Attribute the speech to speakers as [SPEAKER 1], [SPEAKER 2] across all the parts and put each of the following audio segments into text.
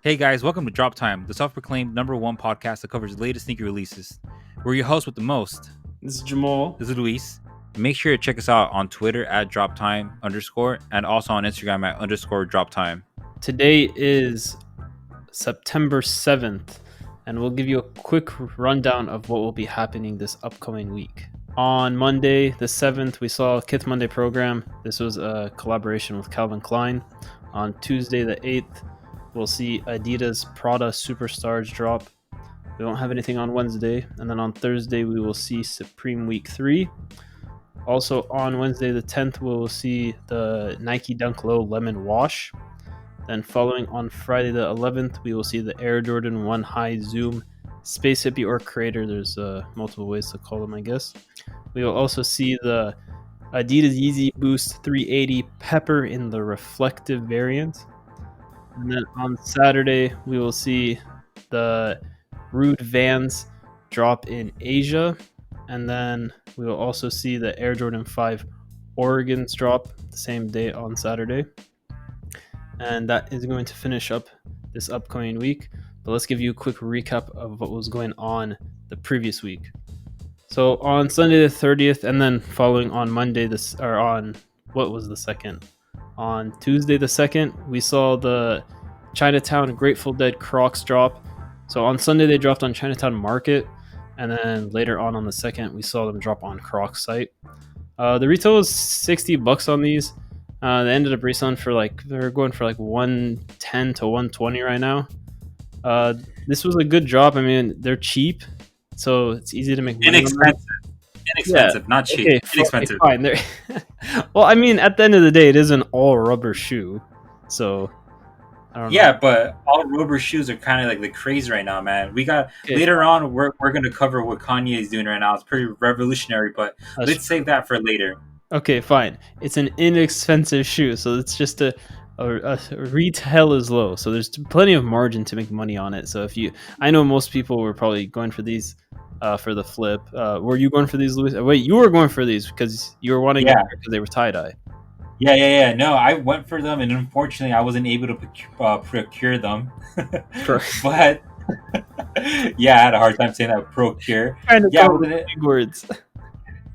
[SPEAKER 1] Hey guys, welcome to Drop Time, the self-proclaimed #1 podcast that covers the latest sneaker releases. We're your hosts with the most.
[SPEAKER 2] This is Jamal.
[SPEAKER 1] This is Luis. Make sure to check us out on Twitter at @droptime_ and also on Instagram at _droptime.
[SPEAKER 2] Today is September 7th, and we'll give you a quick rundown of what will be happening this upcoming week. On Monday, the 7th, we saw Kith Monday program. This was a collaboration with Calvin Klein. On Tuesday, the 8th, we'll see Adidas Prada Superstars drop. We won't have anything on Wednesday. And then on Thursday, we will see Supreme Week 3. Also on Wednesday, the 10th, we will see the Nike Dunk Low Lemon Wash. Then following on Friday, the 11th, we will see the Air Jordan 1 High Zoom Space Hippie or Creator. There's multiple ways to call them, I guess. We will also see the Adidas YEEZY Boost 380 Pepper in the reflective variant. And then on Saturday, we will see the Rhude Vans drop in Asia. And then we will also see the Air Jordan 5 Oregons drop the same day on Saturday. And that is going to finish up this upcoming week. But let's give you a quick recap of what was going on the previous week. So on Sunday the 30th, and then following on Monday, what was the 2nd? On Tuesday the 2nd, we saw the Chinatown Grateful Dead Crocs drop. So on Sunday they dropped on Chinatown Market, and then later on the 2nd, we saw them drop on Crocs site. The retail was $60 on these. They ended up reselling for they're going for $110 to $120 right now. This was a good drop. I mean, they're cheap, so it's easy to make money.
[SPEAKER 1] Inexpensive, not cheap. Okay, inexpensive.
[SPEAKER 2] Fine. Well, I mean, at the end of the day, it is an all rubber shoe, so I don't know.
[SPEAKER 1] Yeah, but all rubber shoes are kind of like the craze right now, man. We got later on. We're gonna cover what Kanye is doing right now. It's pretty revolutionary, but let's save that for later.
[SPEAKER 2] Okay, fine. It's an inexpensive shoe, so it's just a retail is low, so there's plenty of margin to make money on it. So I know most people were probably going for these for the flip. Were you going for these, Luis? Wait, you were going for these because you were wanting them because they were tie-dye.
[SPEAKER 1] Yeah. No, I went for them, and unfortunately, I wasn't able to procure them. But yeah, I had a hard time saying that. Procure.
[SPEAKER 2] Big words.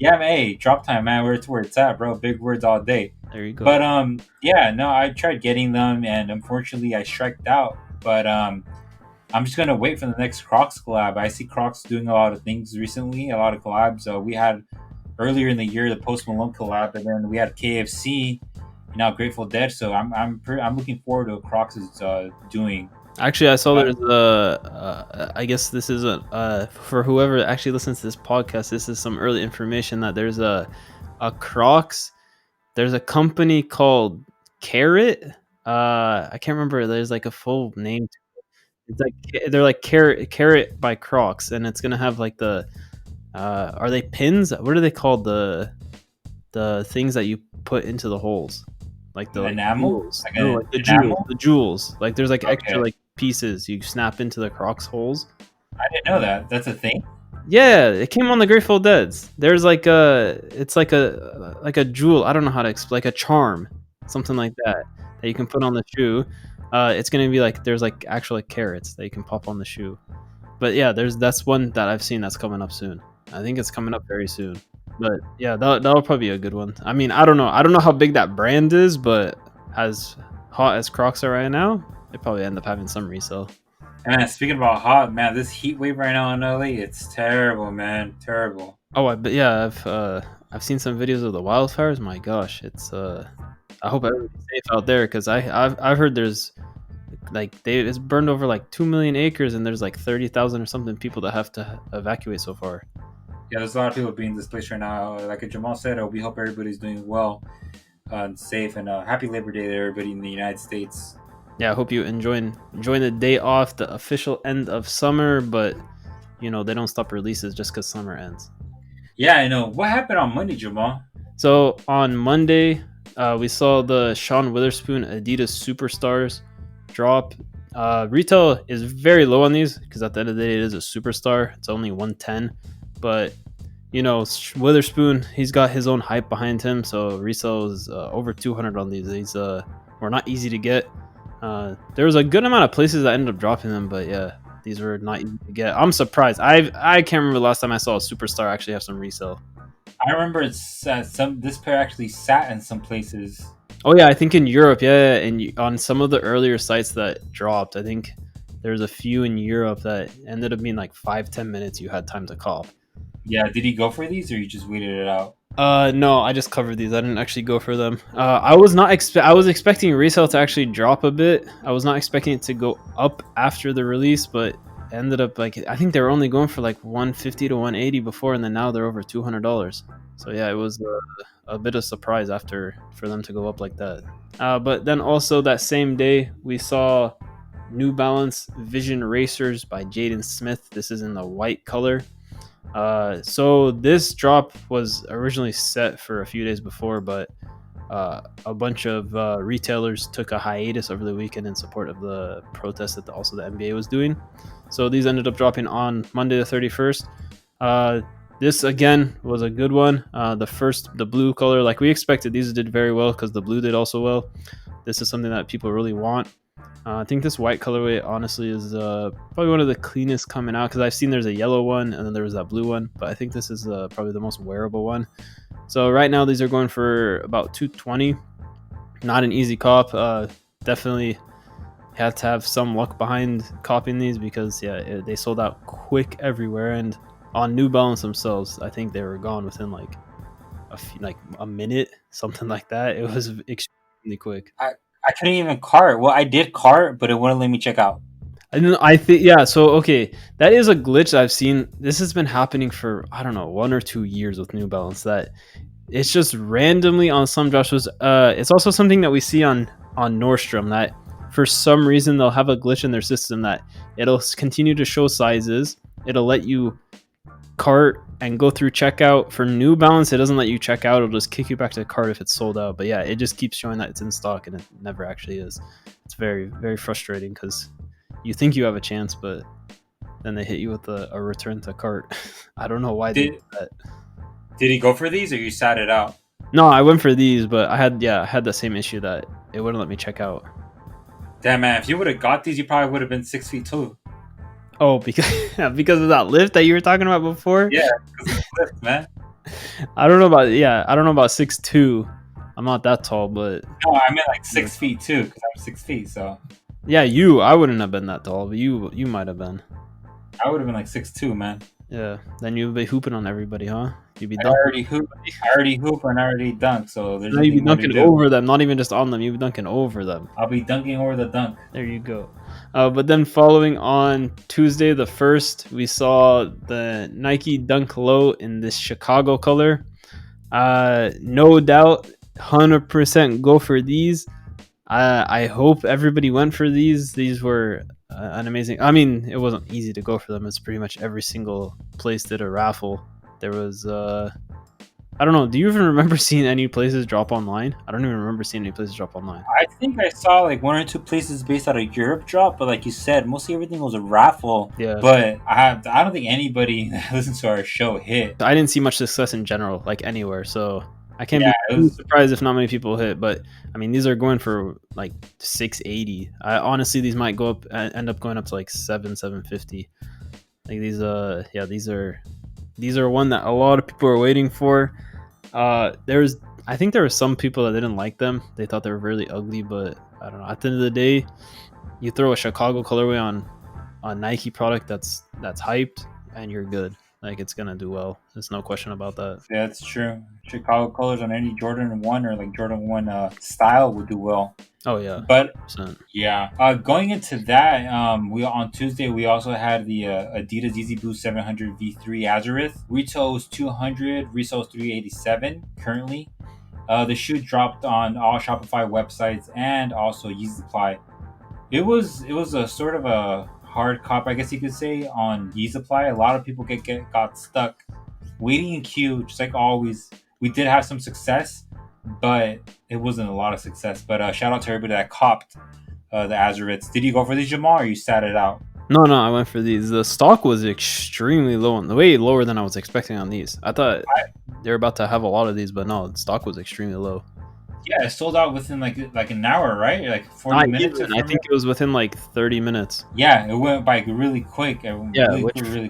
[SPEAKER 1] Yeah, man, hey, Drop Time, man. Where it's at, bro. Big words all day.
[SPEAKER 2] There you go.
[SPEAKER 1] But I tried getting them, and unfortunately, I striked out. But I'm just gonna wait for the next Crocs collab. I see Crocs doing a lot of things recently, a lot of collabs. We had earlier in the year the Post Malone collab, and then we had KFC, now Grateful Dead. So I'm looking forward to what Crocs is doing.
[SPEAKER 2] Actually, I saw there's I guess this isn't for whoever actually listens to this podcast. This is some early information that there's a Crocs. There's a company called Carrot. I can't remember. There's like a full name. It's like they're like Carrot by Crocs, and it's gonna have like the are they pins? What are they called? The things that you put into the holes, like the
[SPEAKER 1] enamels,
[SPEAKER 2] the jewels. Like there's extra pieces you snap into the Crocs holes.
[SPEAKER 1] I didn't know that. That's a thing.
[SPEAKER 2] Yeah, it came on the Grateful Dead's. There's it's like a jewel. I don't know how to explain, like a charm, something like that you can put on the shoe. It's gonna be there's actual carrots that you can pop on the shoe. But yeah, that's one that I've seen that's coming up soon. I think it's coming up very soon. But yeah, that'll probably be a good one. I mean, I don't know how big that brand is, but as hot as Crocs are right now, they probably end up having some resale.
[SPEAKER 1] And speaking about hot, man, this heat wave right now in LA, it's terrible, man, terrible.
[SPEAKER 2] Oh, I've seen some videos of the wildfires. My gosh, it's I hope everybody's safe out there because I've heard there's it's burned over 2 million acres and there's 30,000 or something people that have to evacuate so far.
[SPEAKER 1] Yeah, there's a lot of people being displaced right now. Like Jamal said, we hope everybody's doing well and safe, and happy Labor Day to everybody in the United States.
[SPEAKER 2] Yeah, I hope you enjoying the day off, the official end of summer, but they don't stop releases just because summer ends.
[SPEAKER 1] Yeah, I know. What happened on Monday, Jamal?
[SPEAKER 2] So on Monday, we saw the Sean Witherspoon Adidas Superstars drop. Retail is very low on these because at the end of the day, it is a superstar. It's only $110, but Witherspoon, he's got his own hype behind him, so resale is over $200 on these. These were not easy to get. There was a good amount of places that ended up dropping them, but yeah, these were not easy to get. I'm surprised. I can't remember the last time I saw a superstar actually have some resale.
[SPEAKER 1] I remember it's this pair actually sat in some places.
[SPEAKER 2] Oh yeah, I think in Europe, yeah, and on some of the earlier sites that dropped, I think there's a few in Europe that ended up being like 5-10 minutes. You had time to call.
[SPEAKER 1] Yeah, did he go for these or you just waited it out?
[SPEAKER 2] No, I just covered these. I didn't actually go for them. I was not I was expecting resale to actually drop a bit. I was not expecting it to go up after the release, but ended up like I think they were only going for like 150 to 180 before, and then now they're over $200. So yeah, it was a bit of surprise after for them to go up like that. But then also that same day we saw New Balance Vision Racers by Jaden Smith. This is in the white color. So this drop was originally set for a few days before, but a bunch of retailers took a hiatus over the weekend in support of the protest that also the NBA was doing. So these ended up dropping on Monday the 31st. This again was a good one. The blue color, like we expected, these did very well because the blue did also well. This is something that people really want. I think this white colorway honestly is probably one of the cleanest coming out because I've seen there's a yellow one and then there was that blue one, but I think this is probably the most wearable one. So right now these are going for about $220. Not an easy cop. Definitely had to have some luck behind copying these because they sold out quick everywhere, and on New Balance themselves, I think they were gone within like a minute, something like that. It was extremely quick.
[SPEAKER 1] I couldn't even cart. Well, I did cart, but it wouldn't let me check out.
[SPEAKER 2] I think yeah. So okay, that is a glitch that I've seen. This has been happening for I don't know 1 or 2 years with New Balance. That it's just randomly on some drops. It's also something that we see on Nordstrom that for some reason they'll have a glitch in their system that it'll continue to show sizes. It'll let you cart and go through checkout. For New Balance, it doesn't let you check out. It'll just kick you back to the cart if it's sold out. But yeah, it just keeps showing that it's in stock and it never actually is. It's very, very frustrating because you think you have a chance, but then they hit you with a return to cart. I don't know why they did that.
[SPEAKER 1] Did he go for these or you sat it out?
[SPEAKER 2] No, I went for these, but I had the same issue that it wouldn't let me check out.
[SPEAKER 1] Damn, man, if you would have got these, you probably would have been 6 feet too.
[SPEAKER 2] Oh, because of that lift that you were talking about before?
[SPEAKER 1] Yeah, because of the lift, man.
[SPEAKER 2] I don't know about 6'2". I'm not that tall, but
[SPEAKER 1] no, I meant like 6 feet too, because I'm 6 feet. So
[SPEAKER 2] yeah, I wouldn't have been that tall, but you might have been.
[SPEAKER 1] I would have been like 6'2", man.
[SPEAKER 2] Yeah, then you'd be hooping on everybody, huh? You'd be
[SPEAKER 1] dunking. I already hoop and I already dunk, so there's
[SPEAKER 2] you'd be dunking over them, not even just on them. You'd be dunking over them.
[SPEAKER 1] I'll be dunking over the dunk.
[SPEAKER 2] There you go. But then following on Tuesday the 1st, we saw the Nike Dunk Low in this Chicago color. No doubt, 100% go for these. I hope everybody went for these. These were an amazing. I mean, it wasn't easy to go for them. It's pretty much every single place did a raffle. There was I don't know. Do you even remember seeing any places drop online? I don't even remember seeing any places drop online.
[SPEAKER 1] I think I saw like 1 or 2 places based out of Europe drop, but like you said, mostly everything was a raffle.
[SPEAKER 2] Yeah.
[SPEAKER 1] But I don't think anybody that listens to our show hit.
[SPEAKER 2] I didn't see much success in general, like anywhere. So I can't be surprised if not many people hit. But I mean, these are going for like 680. Honestly, these might go up, end up going up to like 750. Like these, these are one that a lot of people are waiting for. I think there were some people that didn't like them. They thought they were really ugly, but I don't know. At the end of the day, you throw a Chicago colorway on a Nike product that's hyped, and you're good. Like it's gonna do well. There's no question about that.
[SPEAKER 1] Yeah, that's true. Chicago colors on any Jordan 1 or like Jordan 1 style would do well.
[SPEAKER 2] Oh yeah,
[SPEAKER 1] but
[SPEAKER 2] 100%.
[SPEAKER 1] Yeah. Going into that, we on Tuesday we also had the Adidas YEEZY Boost 700 V3 Azerith. Retail is $200, resale is $387 currently. The shoe dropped on all Shopify websites and also Yeezy Supply. It was a sort of a hard cop, I guess you could say, on Yeezy Supply. A lot of people got stuck waiting in queue, just like always. We did have some success, but it wasn't a lot of success. But shout out to everybody that copped the Azeriths. Did you go for these, Jamal, or you sat it out?
[SPEAKER 2] No, I went for these. The stock was extremely low, way lower than I was expecting on these. I thought they were about to have a lot of these, but no, the stock was extremely low.
[SPEAKER 1] Yeah, it sold out within like an hour, right? Like 40
[SPEAKER 2] Not
[SPEAKER 1] minutes,
[SPEAKER 2] even.
[SPEAKER 1] if I
[SPEAKER 2] I
[SPEAKER 1] remember.
[SPEAKER 2] think it was within like 30 minutes.
[SPEAKER 1] Yeah, it went by really quick.
[SPEAKER 2] Yeah,
[SPEAKER 1] Really quick, really.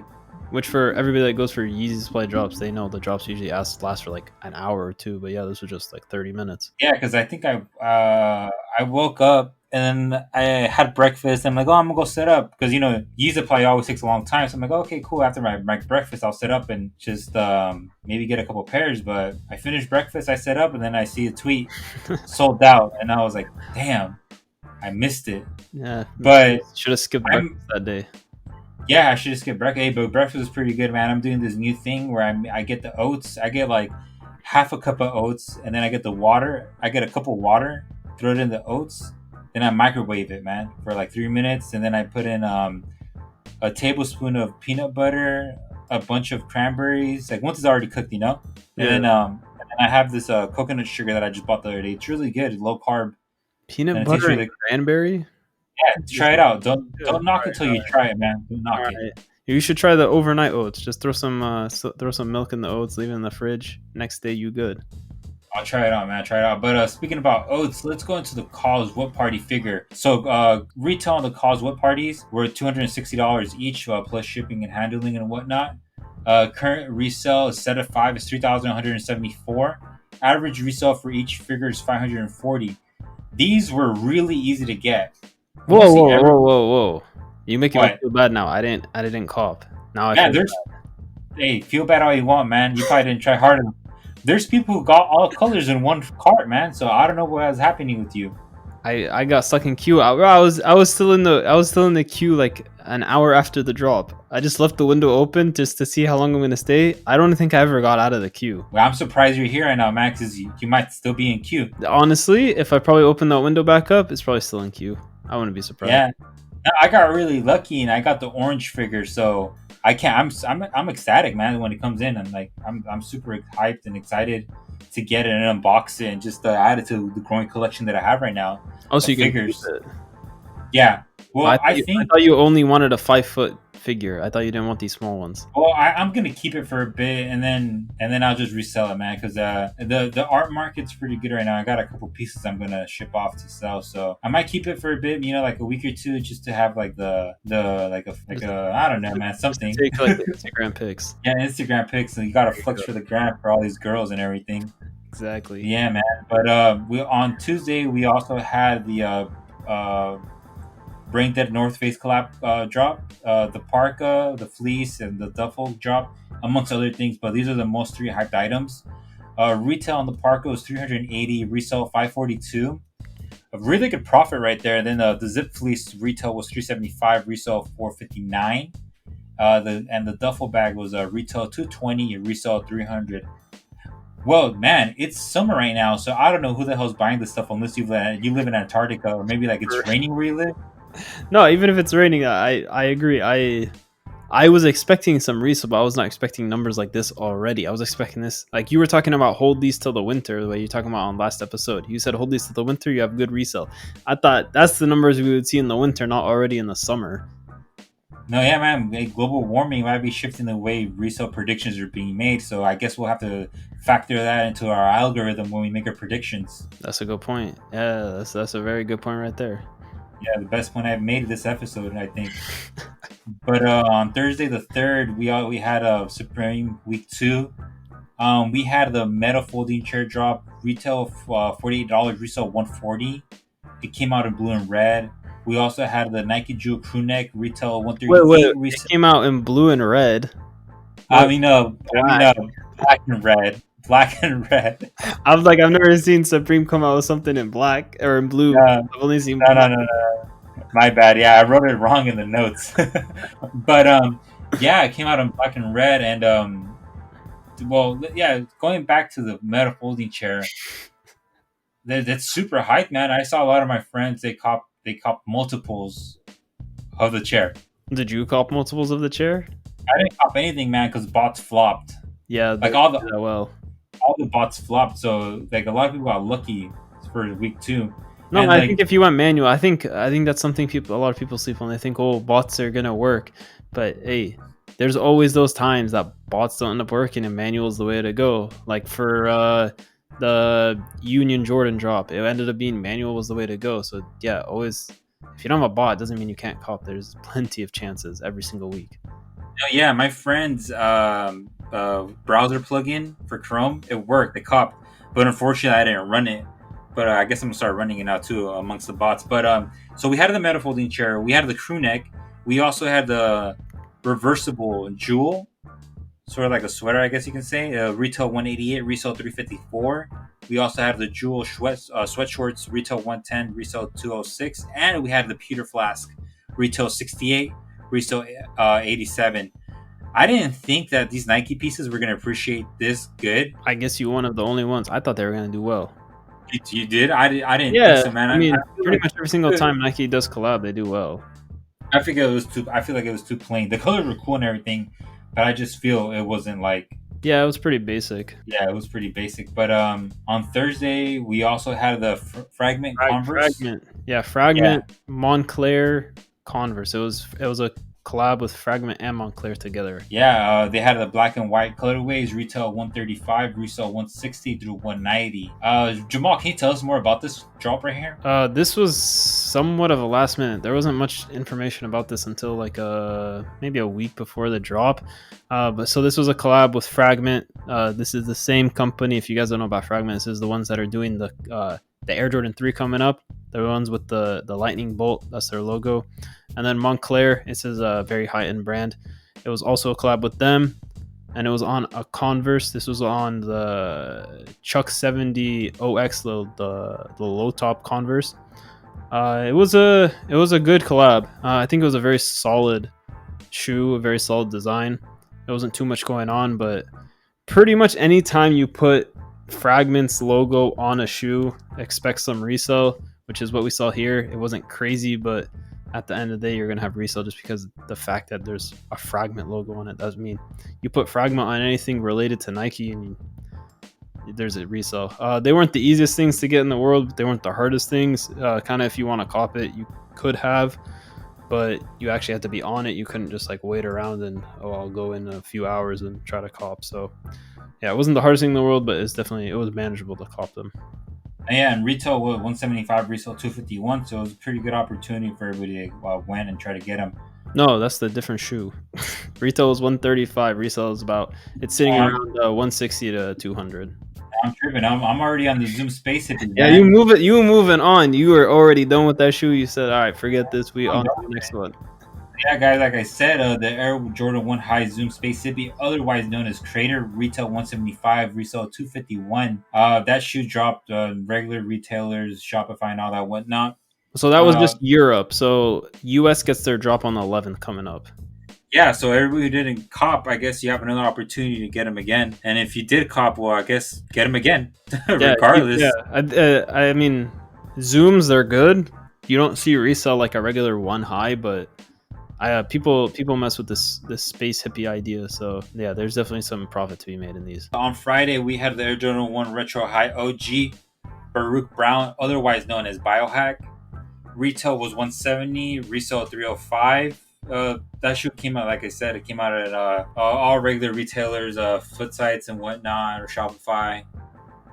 [SPEAKER 2] which for everybody that goes for Yeezy supply drops, they know the drops usually last for like an hour or two. But yeah, this was just like 30 minutes.
[SPEAKER 1] Yeah, because I think I woke up and then I had breakfast. I'm like, oh, I'm gonna go set up because use supply always takes a long time. So I'm like, okay, cool. After my breakfast, I'll set up and just maybe get a couple pairs. But I finished breakfast, I set up, and then I see a tweet sold out, and I was like, damn, I missed it.
[SPEAKER 2] Yeah,
[SPEAKER 1] But
[SPEAKER 2] should have skipped
[SPEAKER 1] I'm
[SPEAKER 2] breakfast that day.
[SPEAKER 1] yeah, I should just get breakfast. Hey, but breakfast is pretty good, man. I'm doing this new thing where I get the oats. I get like half a cup of oats, and then I get the water. I get a cup of water, throw it in the oats, then I microwave it, man, for like 3 minutes, and then I put in a tablespoon of peanut butter, a bunch of cranberries. Like once it's already cooked,
[SPEAKER 2] Yeah,
[SPEAKER 1] and then I have this coconut sugar that I just bought the other day. It's really good, low carb,
[SPEAKER 2] peanut
[SPEAKER 1] and it tastes
[SPEAKER 2] butter and
[SPEAKER 1] really.
[SPEAKER 2] cranberry.
[SPEAKER 1] Yeah, try it out.
[SPEAKER 2] Good.
[SPEAKER 1] Don't knock it till you try it, man. Don't
[SPEAKER 2] All
[SPEAKER 1] knock it.
[SPEAKER 2] right. You should try the overnight oats. Just throw some milk in the oats, leave it in the fridge. Next day, you good.
[SPEAKER 1] I'll try it out, man. Try it out. But speaking about oats, let's go into the Cause What Party figure. So retail on the Cause What Parties were $260 each, plus shipping and handling and whatnot. Current resale is set at 5 is 3,174. Average resale for each figure is 540. These were really easy to get.
[SPEAKER 2] Whoa! You making me
[SPEAKER 1] What?
[SPEAKER 2] feel bad now. I didn't cop. Now I
[SPEAKER 1] Yeah,
[SPEAKER 2] feel
[SPEAKER 1] there's. Hey, feel bad all you want, man. You probably didn't try hard enough. There's people who got all colors in one cart, man. So I don't know what was happening with you.
[SPEAKER 2] I got stuck in queue. I was still in the queue like an hour after the drop. I just left the window open just to see how long I'm gonna stay. I don't think I ever got out of the queue.
[SPEAKER 1] Well, I'm surprised you're here right now, Max. Because you might still be in queue.
[SPEAKER 2] Honestly, if I probably open that window back up, it's probably still in queue. I wouldn't be surprised.
[SPEAKER 1] Yeah, no, I got really lucky and I got the orange figure, so I can't. I'm ecstatic, man. When it comes in, I'm super hyped and excited to get it and unbox it and just add it to the growing collection that I have right now.
[SPEAKER 2] Oh, so you can
[SPEAKER 1] Figures.
[SPEAKER 2] keep it.
[SPEAKER 1] Yeah. Well, I
[SPEAKER 2] I thought you only wanted a 5 foot figure. I thought you didn't want these small ones.
[SPEAKER 1] Well, I'm gonna keep it for a bit, and then I'll just resell it, man. Because the art market's pretty good right now. I got a couple pieces I'm gonna ship off to sell, so I might keep it for a bit, like a week or two, just to have like the like a I don't know, man, something.
[SPEAKER 2] Take like the Instagram pics.
[SPEAKER 1] Yeah, Instagram pics, and you gotta flex for the gram for all these girls and everything.
[SPEAKER 2] Exactly.
[SPEAKER 1] Yeah, man. But we on Tuesday we also had the Brain Dead North Face collab drop, the parka, the fleece, and the duffel drop, amongst other things. But these are the most three hyped items. Retail on the parka was 380, resale 542. A really good profit right there. Then the zip fleece retail was 375, resale 459. The duffel bag was retail 220, resale 300. Well, man, it's summer right now, so I don't know who the hell's buying this stuff unless you live in Antarctica or maybe like it's raining where you live.
[SPEAKER 2] No, even if it's raining, I agree. I was expecting some resale, but I was not expecting numbers like this already. I was expecting this, like you were talking about, hold these till the winter, the way you're talking about on last episode. You said hold these till the winter, you have good resale. I thought that's the numbers we would see in the winter, not already in the summer.
[SPEAKER 1] No, yeah, man. Global warming might be shifting the way resale predictions are being made. So I guess we'll have to factor that into our algorithm when we make our predictions.
[SPEAKER 2] That's a good point. Yeah, that's a very good point right there.
[SPEAKER 1] Yeah, the best point I've made this episode, I think. But on Thursday the 3rd, we had a Supreme Week 2. We had the Meta folding chair drop, retail $48, resale $140. It came out in blue and red. We also had the Nike Jewel crew neck, retail $138.
[SPEAKER 2] Wait. It came out in blue and red.
[SPEAKER 1] Black and red. Black and red.
[SPEAKER 2] I was like, I've never seen Supreme come out with something in black or in blue. I've only seen
[SPEAKER 1] blue. No. My bad. Yeah, I wrote it wrong in the notes. But yeah, it came out in black and red, and going back to the Meta folding chair, that's super hype, man. I saw a lot of my friends they cop multiples of the chair.
[SPEAKER 2] Did you cop multiples of the chair?
[SPEAKER 1] I didn't cop anything, man, because bots flopped.
[SPEAKER 2] Yeah,
[SPEAKER 1] like all the bots flopped. So like a lot of people got lucky for week 2.
[SPEAKER 2] No, and I think if you went manual, I think that's something a lot of people sleep on. They think, oh, bots are gonna work, but hey, there's always those times that bots don't end up working and manual is the way to go. Like for the Union Jordan drop. It ended up being manual was the way to go. So yeah, always if you don't have a bot, it doesn't mean you can't cop. There's plenty of chances every single week.
[SPEAKER 1] Oh, yeah, my friend's browser plugin for Chrome, it worked. It copped, but unfortunately, I didn't run it. But I guess I'm gonna start running it now too amongst the bots. But so we had the metal folding chair, we had the crew neck, we also had the reversible jewel, sort of like a sweater, I guess you can say. Retail 188, resale 354. We also have the jewel sweat shorts, retail 110, resale 206, and we had the pewter flask, retail 68, resale 87. I didn't think that these Nike pieces were gonna appreciate this good.
[SPEAKER 2] I guess you one of the only ones. I thought they were gonna do well.
[SPEAKER 1] You did? I didn't think
[SPEAKER 2] Yeah,
[SPEAKER 1] so, man.
[SPEAKER 2] I mean,
[SPEAKER 1] feel
[SPEAKER 2] pretty
[SPEAKER 1] like
[SPEAKER 2] much every single time Nike does collab, they do well.
[SPEAKER 1] I feel like it was too plain. The colors were cool and everything, but I just feel it wasn't like.
[SPEAKER 2] Yeah, it was pretty basic.
[SPEAKER 1] Yeah, it was pretty basic. But on Thursday we also had the Fragment Converse.
[SPEAKER 2] Fragment. Yeah, Fragment, yeah. Montclair, Converse. It was a collab with Fragment and Montclair together.
[SPEAKER 1] Yeah, they had the black and white colorways, retail 135, resale 160 through 190. Jamal, can you tell us more about this drop right here?
[SPEAKER 2] This was somewhat of a last minute. There wasn't much information about this until like maybe a week before the drop. But so this was a collab with Fragment. This is the same company. If you guys don't know about Fragment, this is the ones that are doing the Air Jordan 3 coming up. The ones with the lightning bolt, that's their logo. And then Montclair, this is a very high-end brand. It was also a collab with them, and it was on a Converse. This was on the Chuck 70 OX, the low top Converse. It was a good collab. I think it was a very solid shoe, a very solid design. There wasn't too much going on, but pretty much anytime you put Fragment's logo on a shoe, expect some resale, which is what we saw here. It wasn't crazy, but at the end of the day, you're going to have resale just because the fact that there's a Fragment logo on it doesn't mean you put Fragment on anything related to Nike and there's a resale. They weren't the easiest things to get in the world, but they weren't the hardest things. Kind of if you want to cop it, you could have, but you actually had to be on it. You couldn't just like wait around and, I'll go in a few hours and try to cop. So yeah, it wasn't the hardest thing in the world, but it was manageable to cop them.
[SPEAKER 1] Yeah, and retail was 175, resale 251, so it was a pretty good opportunity for everybody to win and try to get them.
[SPEAKER 2] No, that's the different shoe. Retail is 135, resale is it's sitting around 160 to 200.
[SPEAKER 1] I'm tripping. I'm already on the Zoom Space Hippie.
[SPEAKER 2] Yeah, you moving on. You were already done with that shoe. You said, all right, forget this. We on to the next one.
[SPEAKER 1] Yeah, guys, like I said, the Air Jordan 1 High Zoom Space Hippie, otherwise known as Crater, retail 175, resale 251. That shoe dropped regular retailers, Shopify, and all that whatnot.
[SPEAKER 2] So that was just Europe. So US gets their drop on the 11th coming up.
[SPEAKER 1] Yeah, so everybody who didn't cop, I guess you have another opportunity to get them again. And if you did cop, well, I guess get them again, regardless.
[SPEAKER 2] Yeah, I mean, Zooms, they're good. You don't see resell like a regular 1 high, but people mess with this space hippie idea. So yeah, there's definitely some profit to be made in these.
[SPEAKER 1] On Friday, we had the Air Jordan 1 Retro High OG, Baruch Brown, otherwise known as Biohack. Retail was 170, resale 305. That shoe came out, like I said, it came out at all regular retailers, Foot Sites and whatnot, or Shopify.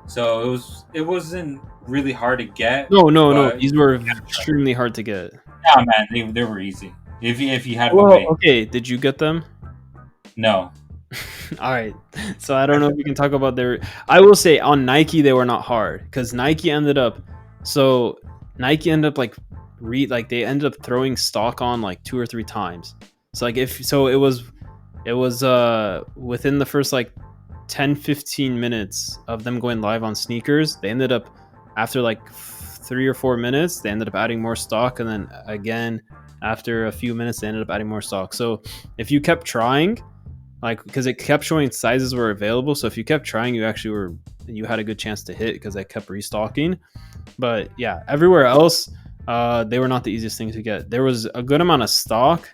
[SPEAKER 1] So it wasn't really hard to get.
[SPEAKER 2] No. These were extremely hard to get.
[SPEAKER 1] Yeah, man, they were easy. If you had to wait.
[SPEAKER 2] Okay, did you get them?
[SPEAKER 1] No.
[SPEAKER 2] All right. So I don't know if we can talk about their. I will say on Nike they were not hard because Nike ended up like they ended up throwing stock on like 2 or 3 times. So like it was within the first like 10-15 minutes of them going live on sneakers, they ended up after like 3 or 4 minutes they ended up adding more stock, and then again after a few minutes they ended up adding more stock. So if you kept trying, like, because it kept showing sizes were available, so if you kept trying you had a good chance to hit because they kept restocking. But yeah, everywhere else they were not the easiest thing to get. There was a good amount of stock,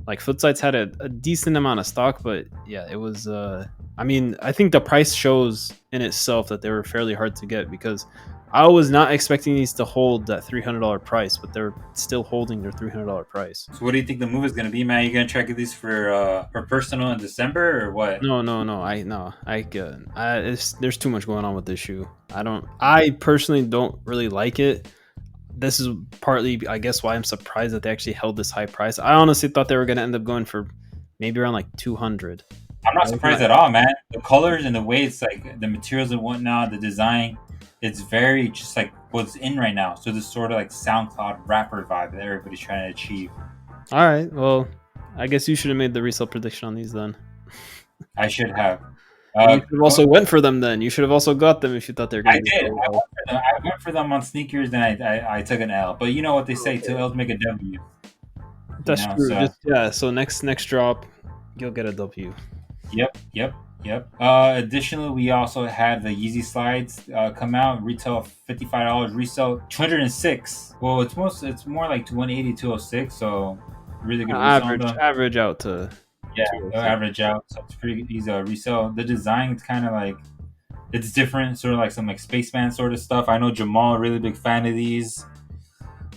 [SPEAKER 2] like Foot Sites had a decent amount of stock, but yeah, it was I mean, I think the price shows in itself that they were fairly hard to get because I was not expecting these to hold that $300 price, but they're still holding their $300 price.
[SPEAKER 1] So what do you think the move is gonna be, man? You gonna try to get these for personal in December or what?
[SPEAKER 2] No, no, no. There's too much going on with this shoe. I personally don't really like it. This is partly, I guess, why I'm surprised that they actually held this high price. I honestly thought they were going to end up going for maybe around like 200.
[SPEAKER 1] I'm not surprised at all, man. The colors and the way it's like the materials and whatnot, the design, it's very just like what's in right now. So this sort of like SoundCloud rapper vibe that everybody's trying to achieve.
[SPEAKER 2] All right, well, I guess you should have made the resale prediction on these then.
[SPEAKER 1] I should have.
[SPEAKER 2] You should have also went for them then. You should have also got them if you thought they were going to be.
[SPEAKER 1] I did. I went for them on sneakers, then I took an L. But you know what they say, two L's make a W.
[SPEAKER 2] That's true. So next drop, you'll get a W.
[SPEAKER 1] Yep. Additionally, we also had the Yeezy slides come out. Retail $55, resale $206. Well, it's more like 180, 206. So really good.
[SPEAKER 2] Average out to.
[SPEAKER 1] Yeah, they'll average out. So it's pretty easy to resell. The design is kind of like it's different, sort of like some like spaceman sort of stuff. I know Jamal, a really big fan of these.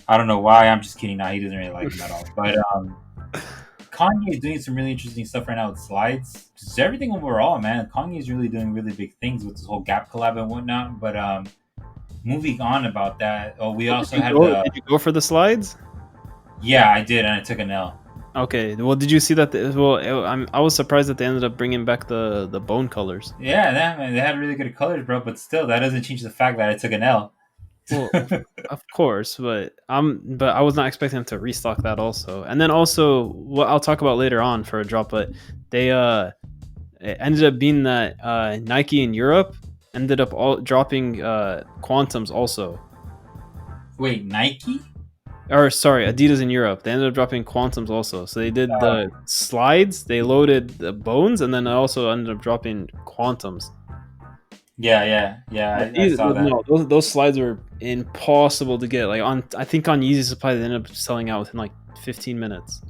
[SPEAKER 1] I don't know why. I'm just kidding. Now he doesn't really like them at all. But Kanye is doing some really interesting stuff right now with slides. Just everything overall, man. Kanye is really doing really big things with this whole Gap collab and whatnot. But moving on about that, we also had.
[SPEAKER 2] Did you go for the slides?
[SPEAKER 1] Yeah, I did, and I took an L.
[SPEAKER 2] Okay. Well, did you see that? I was surprised that they ended up bringing back the bone colors.
[SPEAKER 1] Yeah, they had really good colors, bro. But still, that doesn't change the fact that I took an L.
[SPEAKER 2] Well, of course, but I was not expecting them to restock that also. And then also, what I'll talk about later on for a drop, but they it ended up being that Nike in Europe ended up all dropping Quantums also.
[SPEAKER 1] Wait, Nike?
[SPEAKER 2] Or sorry, Adidas in Europe. They ended up dropping Quantums also. So they did the slides, they loaded the bones, and then also ended up dropping Quantums.
[SPEAKER 1] Yeah. I saw that.
[SPEAKER 2] No, those slides were impossible to get. Like I think on Yeezy Supply, they ended up selling out within like 15 minutes.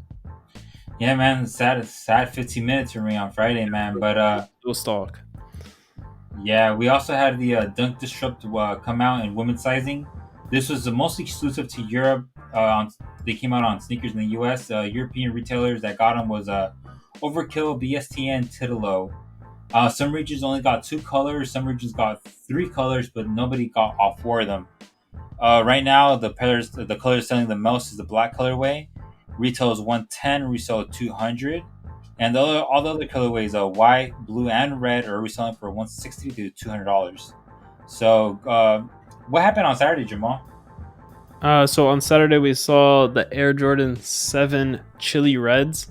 [SPEAKER 1] Yeah, man, sad 15 minutes for me on Friday, man. But
[SPEAKER 2] no stock.
[SPEAKER 1] Yeah, we also had the Dunk Disrupt come out in women's sizing. This was mostly exclusive to Europe. They came out on sneakers in the U.S. European retailers that got them was Overkill, BSTN, Titolo. Some regions only got 2 colors. Some regions got 3 colors, but nobody got all 4 of them. Right now, the colors selling the most is the black colorway. Retail is $110, resale $200, and all the other colorways, white, blue, and red, are reselling for $160 to $200. So, what happened on Saturday, Jamal?
[SPEAKER 2] So on Saturday we saw the Air Jordan 7 Chili Reds.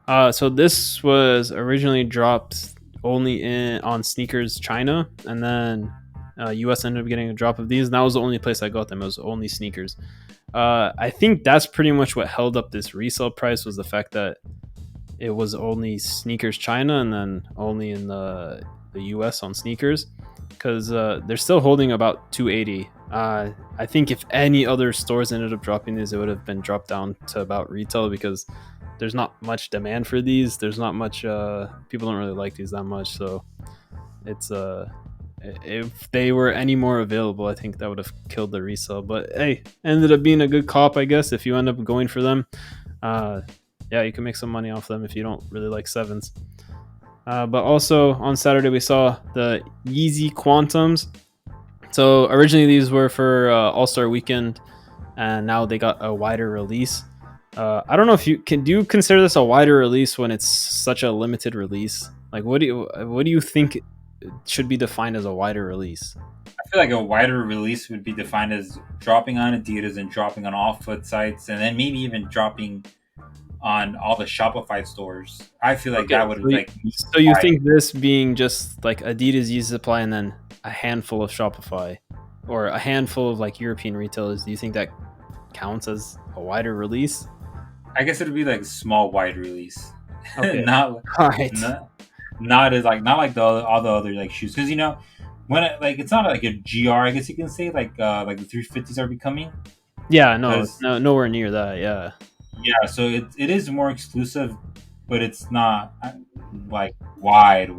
[SPEAKER 2] So this was originally dropped only on Sneakers China, and then US ended up getting a drop of these, and that was the only place I got them. It was only Sneakers. I think that's pretty much what held up this resale price, was the fact that it was only Sneakers China and then only in the US on Sneakers, because they're still holding about 280. I think if any other stores ended up dropping these, it would have been dropped down to about retail, because there's not much demand for these. There's not much people don't really like these that much, so it's if they were any more available, I think that would have killed the resale. But hey, ended up being a good cop, I guess, if you end up going for them. Yeah, you can make some money off them if you don't really like sevens. But also on Saturday we saw the Yeezy Quantums. So originally these were for All-Star Weekend, and now they got a wider release. I don't know if do you consider this a wider release when it's such a limited release? Like, what do you think should be defined as a wider release?
[SPEAKER 1] I feel like a wider release would be defined as dropping on Adidas and dropping on all foot sites, and then maybe even dropping on all the Shopify stores. I feel like that would
[SPEAKER 2] So you think this being just like Adidas, Yeezy Supply, and then a handful of Shopify, or a handful of like European retailers, do you think that counts as a wider release?
[SPEAKER 1] I guess it would be like a small wide release.
[SPEAKER 2] Okay.
[SPEAKER 1] Not as like all the other like shoes, because when it's not like a GR, I guess you can say, like the 350s are becoming.
[SPEAKER 2] Yeah, no, nowhere near that.
[SPEAKER 1] Yeah, so it is more exclusive, but it's not like wide.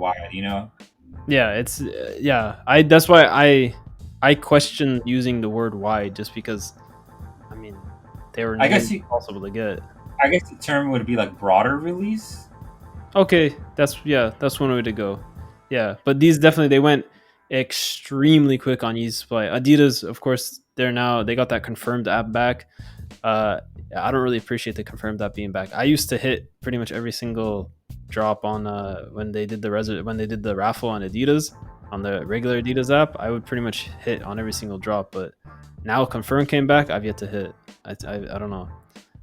[SPEAKER 2] Yeah, it's that's why I question using the word wide just because, I mean, they were
[SPEAKER 1] I guess
[SPEAKER 2] nearly impossible to get.
[SPEAKER 1] I guess the term would be like broader release.
[SPEAKER 2] Okay, that's one way to go. Yeah, but these definitely they went extremely quick on Yeezy Supply. Adidas, of course, they got that confirmed app back. Uh, I don't really appreciate the confirmed app being back. I used to hit pretty much every single drop on when they did the raffle on Adidas on the regular Adidas app. I would pretty much hit on every single drop, but now confirmed came back. I've yet to hit. I don't know.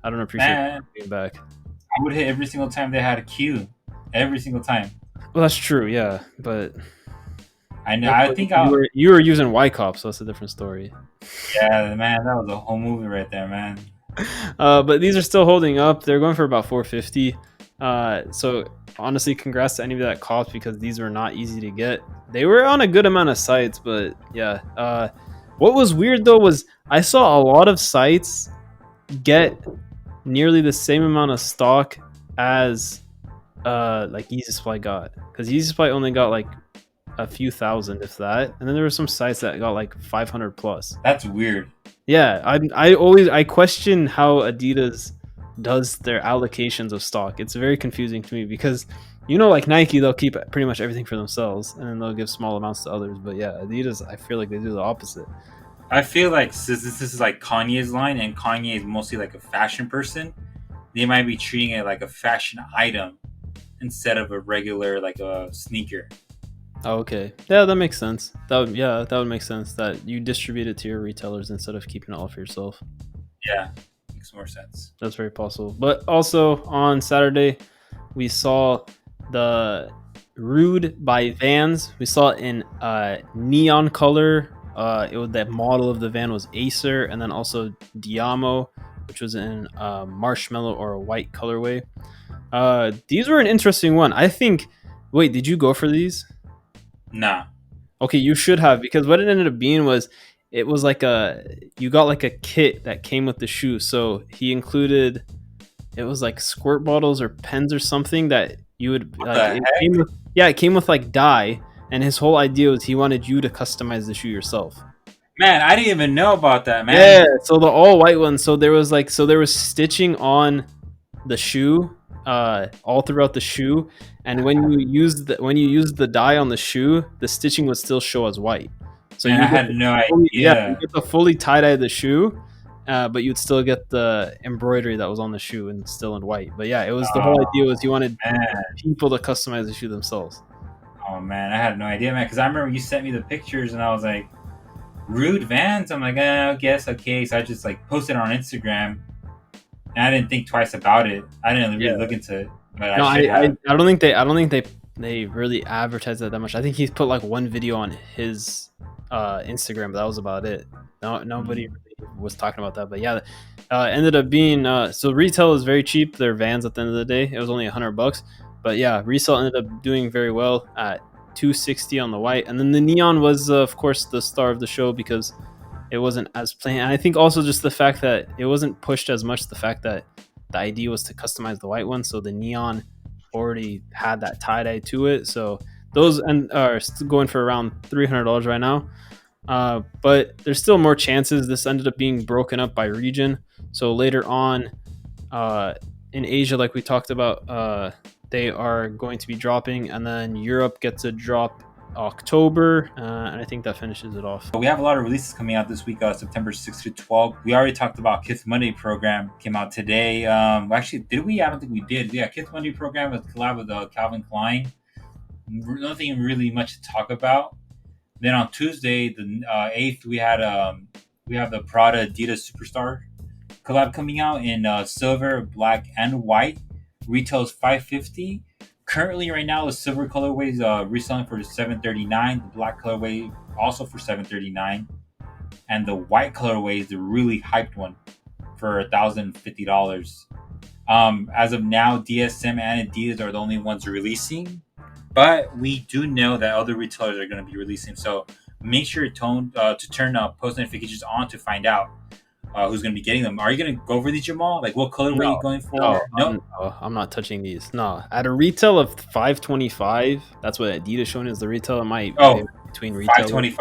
[SPEAKER 2] I don't appreciate
[SPEAKER 1] Man,
[SPEAKER 2] being back.
[SPEAKER 1] I would hit every single time they had a queue. Every single time.
[SPEAKER 2] Well, that's true, yeah, but
[SPEAKER 1] I know. I think
[SPEAKER 2] you were using Y Cop, so that's a different story.
[SPEAKER 1] yeah, man, that was a whole movie right there, man.
[SPEAKER 2] But these are still holding up. They're going for about 450. So honestly, congrats to anybody that copped because these were not easy to get. They were on a good amount of sites, but yeah. What was weird though was I saw a lot of sites get nearly the same amount of stock as like Yeezy Supply got, because Yeezy Supply only got like a few thousand, if that, and then there were some sites that got like 500 plus.
[SPEAKER 1] That's weird.
[SPEAKER 2] Yeah, I question how Adidas does their allocations of stock. It's very confusing to me because like Nike, they'll keep pretty much everything for themselves and then they'll give small amounts to others. But yeah, Adidas, I feel like they do the opposite.
[SPEAKER 1] I feel like since this is like Kanye's line, and Kanye is mostly like a fashion person, they might be treating it like a fashion item instead of a regular like a sneaker.
[SPEAKER 2] Oh, okay, yeah, that makes sense. That would make sense that you distribute it to your retailers instead of keeping it all for yourself.
[SPEAKER 1] Yeah, makes more sense.
[SPEAKER 2] That's very possible. But also on Saturday, we saw the Rhude by Vans. We saw it in neon color. That model of the van was Acer, and then also Diamo, which was in marshmallow or a white colorway. These were an interesting one. I think. Wait, did you go for these?
[SPEAKER 1] Nah.
[SPEAKER 2] Okay, you should have, because what it ended up being was it was like you got like a kit that came with the shoe. So he included, it was like squirt bottles or pens or something that you would it came with like dye, and his whole idea was he wanted you to customize the shoe yourself.
[SPEAKER 1] Man, I didn't even know about that, man.
[SPEAKER 2] Yeah, so the all white one. So there was stitching on the shoe, all throughout the shoe, and when you use the dye on the shoe, the stitching would still show as white. So
[SPEAKER 1] man, I had no idea.
[SPEAKER 2] Yeah, you get the fully tie dye the shoe, but you'd still get the embroidery that was on the shoe and still in white. But yeah, it was the whole idea was you wanted people to customize the shoe themselves.
[SPEAKER 1] Oh man, I had no idea, man. Because I remember you sent me the pictures, and I was like, Rhude Vans. I'm like, I guess okay. So I just like posted it on Instagram, and I didn't think twice about it. I didn't really look into it. But
[SPEAKER 2] no, I don't think they really advertised that much. I think he's put like one video on his Instagram, but that was about it. Nobody really was talking about that. But yeah, ended up being so retail is very cheap. They're Vans at the end of the day. It was only $100, but yeah, resale ended up doing very well at $260 on the white, and then the neon was of course the star of the show because it wasn't as plain. And I think also just the fact that it wasn't pushed as much. The fact that the idea was to customize the white one, so the neon already had that tie dye to it. So those are still going for around $300 right now. But there's still more chances. This ended up being broken up by region. So later on, in Asia, like we talked about, they are going to be dropping, and then Europe gets a drop October, and I think that finishes it off.
[SPEAKER 1] We have a lot of releases coming out this week, September 6th to 12th. We already talked about Kith Monday program came out today. Actually, did we? I don't think we did. Yeah, Kith Monday program with collab with Calvin Klein. Nothing really much to talk about. Then on Tuesday, the 8th, we have the Prada Adidas Superstar collab coming out in silver, black, and white. Retails $550. Currently, right now, the silver colorway is reselling for $739. The black colorway also for $739, and the white colorway is the really hyped one for $1,050. As of now, DSM and Adidas are the only ones releasing, but we do know that other retailers are going to be releasing. So make sure to turn post notifications on to find out who's going to be getting them. Are you going to go for these, Jamal? Like, what color are you going for?
[SPEAKER 2] No, I'm not touching these. No, at a retail of $525, that's what Adidas showing is the retail. It might be between retail.
[SPEAKER 1] $525.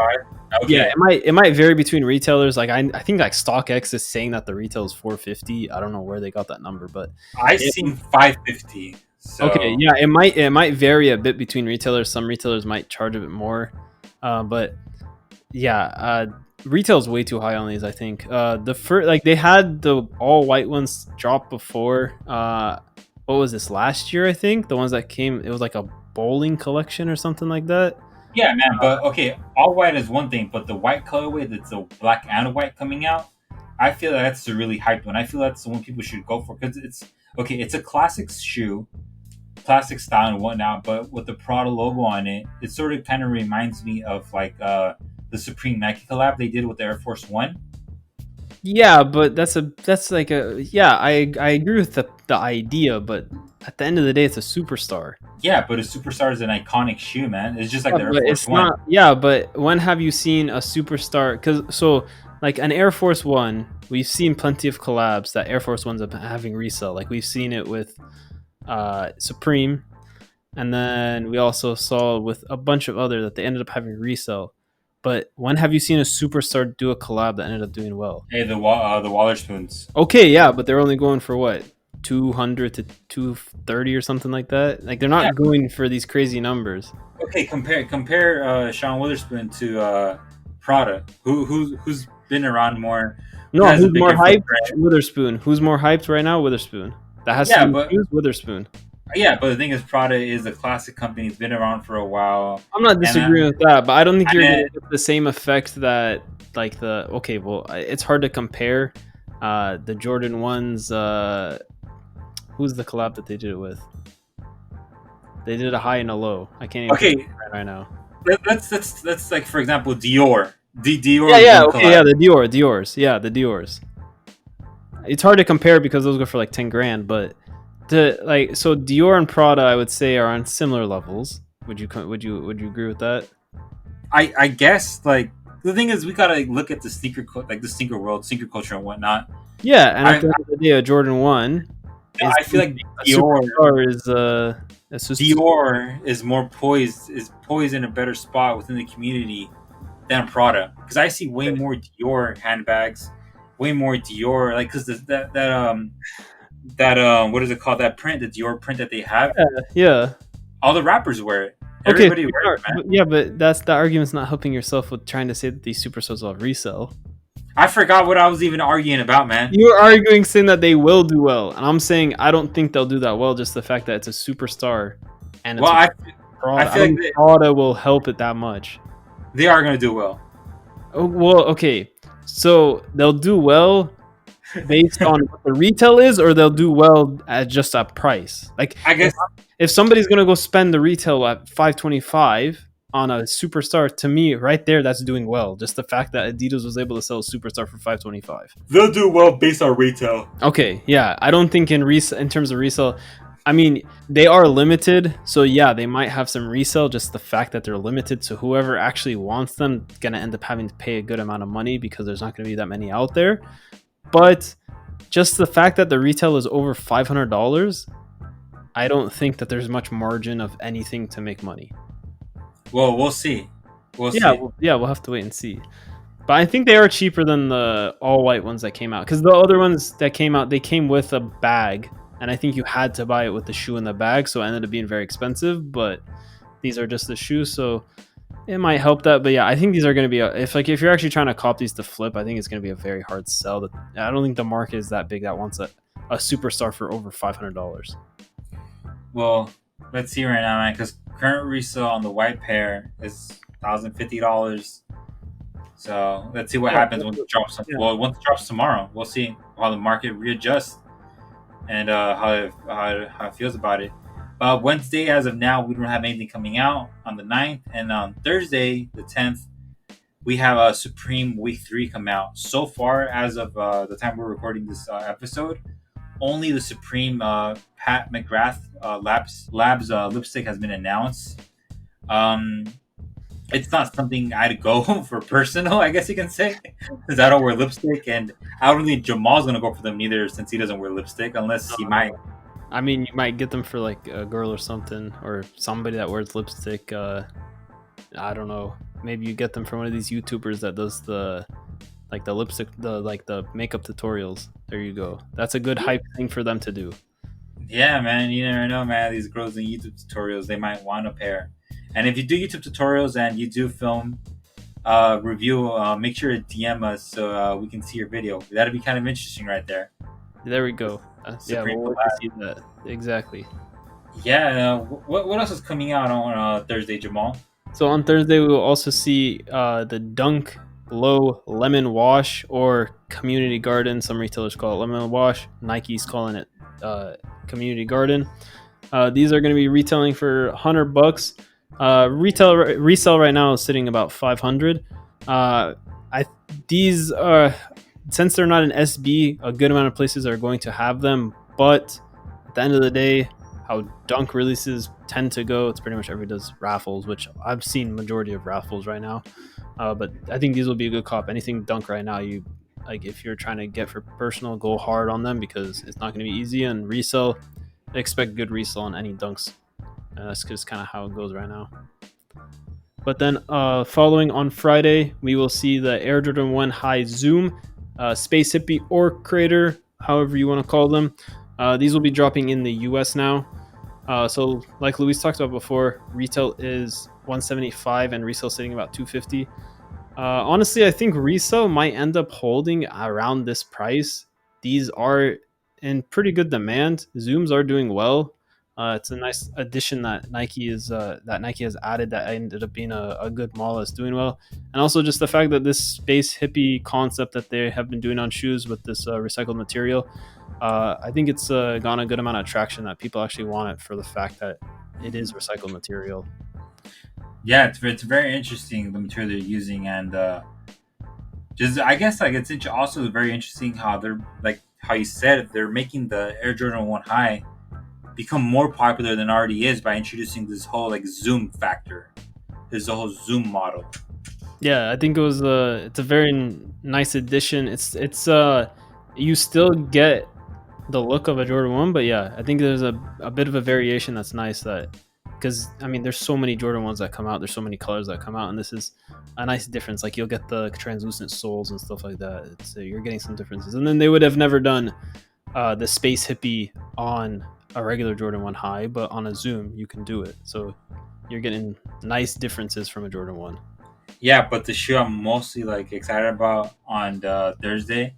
[SPEAKER 2] Yeah,
[SPEAKER 1] Okay,
[SPEAKER 2] it might vary between retailers. Like I think like StockX is saying that the retail is 450. I don't know where they got that number, but
[SPEAKER 1] I
[SPEAKER 2] it,
[SPEAKER 1] seen 550.
[SPEAKER 2] okay,
[SPEAKER 1] So
[SPEAKER 2] yeah, it might vary a bit between retailers. Some retailers might charge a bit more, but yeah, retail's way too high on these. I think the first like they had the all white ones drop before. What was this last year? I think the ones that came. It was like a bowling collection or something like that.
[SPEAKER 1] yeah, man. But okay, all white is one thing, but the white colorway that's a black and white coming out, I feel that's the really hyped one. I feel that's the one people should go for because it's okay. It's a classic shoe, classic style and whatnot, but with the Prada logo on it, it sort of kind of reminds me of like the Supreme Nike collab they did with the Air Force One.
[SPEAKER 2] Yeah, but that's like a yeah. I agree with the idea, but at the end of the day, it's a superstar.
[SPEAKER 1] Yeah, but a Superstar is an iconic shoe, man. It's just like
[SPEAKER 2] Yeah,
[SPEAKER 1] the Air
[SPEAKER 2] but
[SPEAKER 1] Force
[SPEAKER 2] it's
[SPEAKER 1] One.
[SPEAKER 2] not. Yeah, but when have you seen a superstar? Because so like an Air Force One, we've seen plenty of collabs that Air Force Ones are having resell. Like we've seen it with Supreme, and then we also saw with a bunch of other that they ended up having resell. But when have you seen a superstar do a collab that ended up doing well?
[SPEAKER 1] Hey, the Waller Spoons.
[SPEAKER 2] Okay, yeah, but they're only going for what 200 to 230 or something like that. Like they're
[SPEAKER 1] Yeah.
[SPEAKER 2] not going for these crazy numbers.
[SPEAKER 1] Okay, compare Sean Witherspoon to Prada. Who's been around more? Who
[SPEAKER 2] No,
[SPEAKER 1] has a
[SPEAKER 2] who's more
[SPEAKER 1] bigger
[SPEAKER 2] hyped?
[SPEAKER 1] footprint?
[SPEAKER 2] Witherspoon. Who's more hyped right now? Witherspoon. That has to
[SPEAKER 1] Yeah,
[SPEAKER 2] do with
[SPEAKER 1] but
[SPEAKER 2] shoes, Witherspoon.
[SPEAKER 1] the thing is, Prada is a classic company. It's been around for a while,
[SPEAKER 2] I'm not
[SPEAKER 1] and
[SPEAKER 2] disagreeing with that, but I don't think
[SPEAKER 1] and
[SPEAKER 2] you're
[SPEAKER 1] then,
[SPEAKER 2] gonna get the same effect that like the okay. Well, it's hard to compare. The Jordan ones. Who's the collab that they did it with? They did a high and a low. I can't even think of
[SPEAKER 1] okay,
[SPEAKER 2] it right now.
[SPEAKER 1] let's like for example Dior.
[SPEAKER 2] Yeah,
[SPEAKER 1] Dior is
[SPEAKER 2] yeah,
[SPEAKER 1] doing
[SPEAKER 2] okay, yeah,
[SPEAKER 1] collab.
[SPEAKER 2] the Dior's, yeah, the Dior's. It's hard to compare because those go for like 10 grand, but the like so Dior and Prada, I would say, are on similar levels. Would you agree with that?
[SPEAKER 1] I guess like the thing is we gotta look at the like the sneaker world, sneaker culture and whatnot.
[SPEAKER 2] Yeah, and at
[SPEAKER 1] I
[SPEAKER 2] the end of the day, a Jordan One is
[SPEAKER 1] I feel like
[SPEAKER 2] a
[SPEAKER 1] Dior
[SPEAKER 2] superstar is a
[SPEAKER 1] Dior is poised in a better spot within the community than Prada because I see way more Dior handbags, way more Dior like because that what is it called that print the Dior print that they have
[SPEAKER 2] yeah.
[SPEAKER 1] all the rappers wear it
[SPEAKER 2] Okay,
[SPEAKER 1] everybody wears it, man.
[SPEAKER 2] yeah, but that's the argument's not helping yourself with trying to say that these superstars will resell.
[SPEAKER 1] I forgot what I was even arguing about, man.
[SPEAKER 2] You're arguing saying that they will do well, and I'm saying I don't think they'll do that well. Just the fact that it's a superstar, and it's
[SPEAKER 1] Well, I
[SPEAKER 2] Prada. I
[SPEAKER 1] feel
[SPEAKER 2] don't
[SPEAKER 1] like
[SPEAKER 2] think Prada will help it that much.
[SPEAKER 1] they are gonna do well.
[SPEAKER 2] Oh, well, okay, so they'll do well based on what the retail is, or they'll do well at just a price. Like
[SPEAKER 1] I guess
[SPEAKER 2] if somebody's gonna go spend the retail at 525 on a superstar, to me, right there, that's doing well. Just the fact that Adidas was able to sell a superstar for 525.
[SPEAKER 1] they'll do well based on retail.
[SPEAKER 2] Okay, yeah, I don't think in terms of resale. I mean, they are limited, so yeah, they might have some resale. Just the fact that they're limited, so whoever actually wants them gonna end up having to pay a good amount of money because there's not gonna be that many out there. But just the fact that the retail is over $500, I don't think that there's much margin of anything to make money.
[SPEAKER 1] Well, we'll see. We'll
[SPEAKER 2] Yeah,
[SPEAKER 1] see.
[SPEAKER 2] we'll have to wait and see. But I think they are cheaper than the all white ones that came out because the other ones that came out, they came with a bag, and I think you had to buy it with the shoe in the bag, so it ended up being very expensive. But these are just the shoes, so it might help that. But yeah, I think these are going to be if you're actually trying to cop these to flip, I think it's going to be a very hard sell. I don't think the market is that big that wants a superstar for over $500.
[SPEAKER 1] Well, let's see right now, man. Because current resale on the white pair is $1,050. So let's see what happens when it drops.
[SPEAKER 2] Yeah.
[SPEAKER 1] Well, once it drops tomorrow, we'll see how the market readjusts and how it feels about it. Wednesday, as of now, we don't have anything coming out on the 9th. And on Thursday, the 10th, we have a Supreme Week 3 come out. So far, as of the time we're recording this episode, only the Supreme Pat McGrath Labs lipstick has been announced. It's not something I'd go for personal, I guess you can say, because I don't wear lipstick, and I don't think Jamal's gonna go for them neither, since he doesn't wear lipstick, unless he might.
[SPEAKER 2] I mean, you might get them for like a girl or something, or somebody that wears lipstick. I don't know. Maybe you get them from one of these YouTubers that does the lipstick, the makeup tutorials. There you go. That's a good hype thing for them to do.
[SPEAKER 1] Yeah, man, you never know, man. These girls in YouTube tutorials, they might want a pair. And if you do YouTube tutorials and you do film review, make sure to DM us so we can see your video. That'd be kind of interesting, right there.
[SPEAKER 2] There we go. Yeah,
[SPEAKER 1] Supreme
[SPEAKER 2] we'll wait to
[SPEAKER 1] collab.
[SPEAKER 2] see that. Exactly.
[SPEAKER 1] Yeah. What else is coming out on Thursday, Jamal?
[SPEAKER 2] So on Thursday, we will also see the Dunk Low Lemon Wash, or Community Garden. Some retailers call it Lemon Wash. Nike's calling it Community Garden. These are going to be retailing for $100. Resale right now is sitting about 500. These are, since they're not an SB, a good amount of places are going to have them. But at the end of the day, how Dunk releases tend to go, it's pretty much everybody does raffles, which I've seen majority of raffles right now. But I think these will be a good cop. Anything Dunk right now, you like, if you're trying to get for personal, go hard on them, because it's not going to be easy. And resale, expect good resale on any Dunks. That's just kind of how it goes right now. But then following on Friday, we will see the Air Jordan 1 High Zoom, Space Hippie, or Crater, however you want to call them. These will be dropping in the US now. So like Luis talked about before, retail is $175 and resale sitting about $250. Honestly, I think resale might end up holding around this price. These are in pretty good demand. Zooms are doing well. It's a nice addition that Nike has added, that ended up being a good mall that's doing well. And also just the fact that this space hippie concept that they have been doing on shoes with this recycled material, I think it's gone a good amount of traction, that people actually want it for the fact that it is recycled material.
[SPEAKER 1] Yeah, it's very interesting, the material they're using, and just I guess like it's also very interesting how they're, like how you said, they're making the Air Jordan 1 High become more popular than it already is by introducing this whole like zoom factor, this whole zoom model.
[SPEAKER 2] Yeah, I think it's a very nice addition. It's you still get the look of a Jordan 1, but yeah, I think there's a bit of a variation that's nice, that because I mean there's so many Jordan 1s that come out, there's so many colors that come out, and this is a nice difference. Like, you'll get the translucent soles and stuff like that. You're getting some differences. And then they would have never done the Space Hippie on a regular Jordan 1 High, but on a Zoom you can do it. So you're getting nice differences from a Jordan 1.
[SPEAKER 1] Yeah, but the shoe I'm mostly like excited about on Thursday